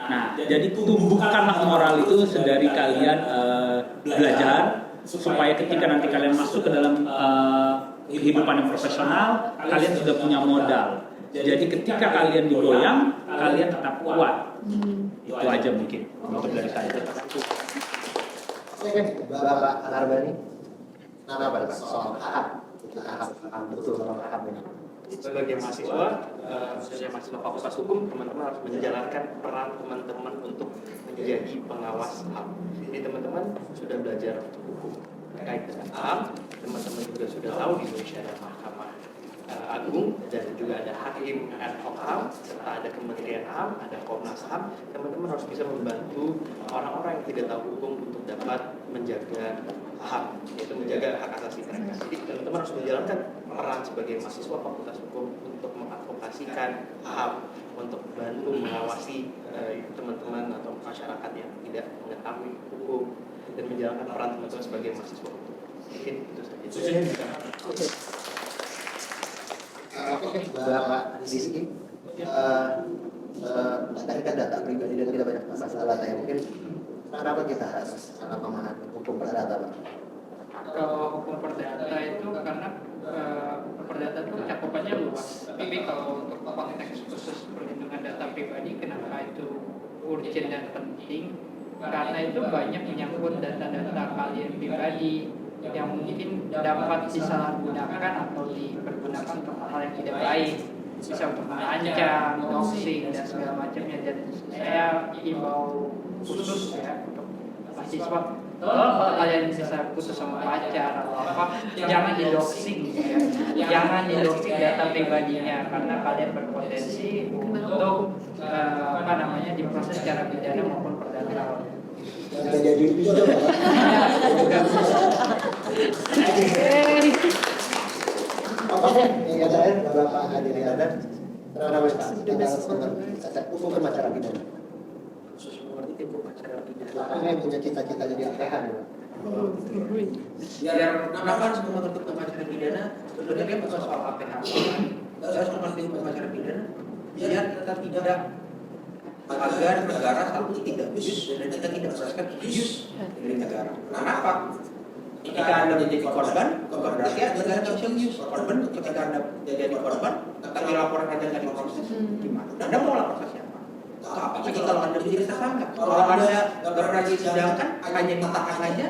G: Nah, jadi tumbuhkanlah moral itu sedari kalian belajar, supaya ketika nanti kalian masuk ke dalam kehidupan yang profesional, kalian sudah punya modal. Jadi ketika kalian digoyang, kalian tetap kuat. Itu aja mungkin untuk dari saya.
A: Oke, Bapak Arbani, kenapa Pak soal tahap? Tahap betul soal tahap ini.
D: sebagai mahasiswa, khususnya mahasiswa Fakultas Hukum, teman-teman harus menjalankan peran teman-teman untuk menjadi pengawas HAM. Jadi teman-teman sudah belajar hukum terkait dengan HAM, teman-teman juga sudah tahu di Indonesia ada Mahkamah Agung dan juga ada hakim ad hoc HAM, serta ada Kementerian HAM, ada Komnas HAM. Teman-teman harus bisa membantu orang-orang yang tidak tahu hukum untuk dapat menjaga HAM, yaitu menjaga hak asasi mereka. Jadi teman-teman harus menjalankan peran sebagai mahasiswa Fakultas Hukum untuk mengadvokasikan HAM, untuk bantu mengawasi teman-teman atau masyarakat yang tidak mengetahui hukum dan menjalankan peran teman-teman sebagai mahasiswa hukum. Mungkin itu saja.
A: Oke, Bapak Rizky, tadi kan data pribadi dan kita banyak masalah data yang mungkin kenapa kita harus memahami hukum perdata, Pak?
B: Kalau hukum perdata itu karena perdata itu cakupannya luas. Tapi kalau untuk konteks khusus perlindungan data pribadi, kenapa itu urgent dan penting? Karena itu banyak menyangkut data-data kalian pribadi yang mungkin dapat disalahgunakan atau dipergunakan untuk hal yang tidak baik, bisa untuk mengancam, doxing dan segala macamnya. Dan saya himbau khusus ya untuk mahasiswa, kalau kalian bisa putus sama pacar atau apa, jangan di doxing ya, jangan di doxing data pribadinya karena kalian berpotensi untuk diproses secara pidana maupun perdata.
A: Kita jadi video, Pak. Oke, yang terakhir Bapak Adriana, kenapa Pak? Hukum acara pidana.
K: Khusus mengerti hukum acara pidana.
A: Ini punya cita-cita jadi APH nih, Pak.
K: Biar kenapa harus mengerti hukum acara pidana? Sebenarnya bukan soal APH. Kita harus mengerti hukum acara pidana biar kita tidak, agar negara satu tidak abuse dan kita tidak merasakan abuse dari negara. Kenapa? Ketika Anda menjadi korban berarti negara tidak bisa abuse. Korban ketika Anda menjadi korban, tapi laporan Anda nggak diproses, gimana? Anda mau lapor ke siapa? Tapi kalau Anda menjadi tersangka, kalau Anda nggak pernah disidangkan, hanya ditahan aja,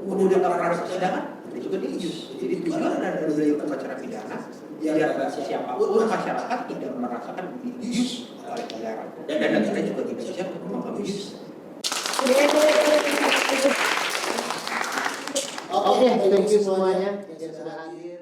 K: kemudian nggak pernah persidangan, itu juga diabuse. Jadi tujuan dari hukum acara pidana biar siapapun masyarakat tidak merasakan abuse oleh negara dan negara juga tidak bisa mengabuse.
A: Oke, thank you semuanya yang sudah hadir.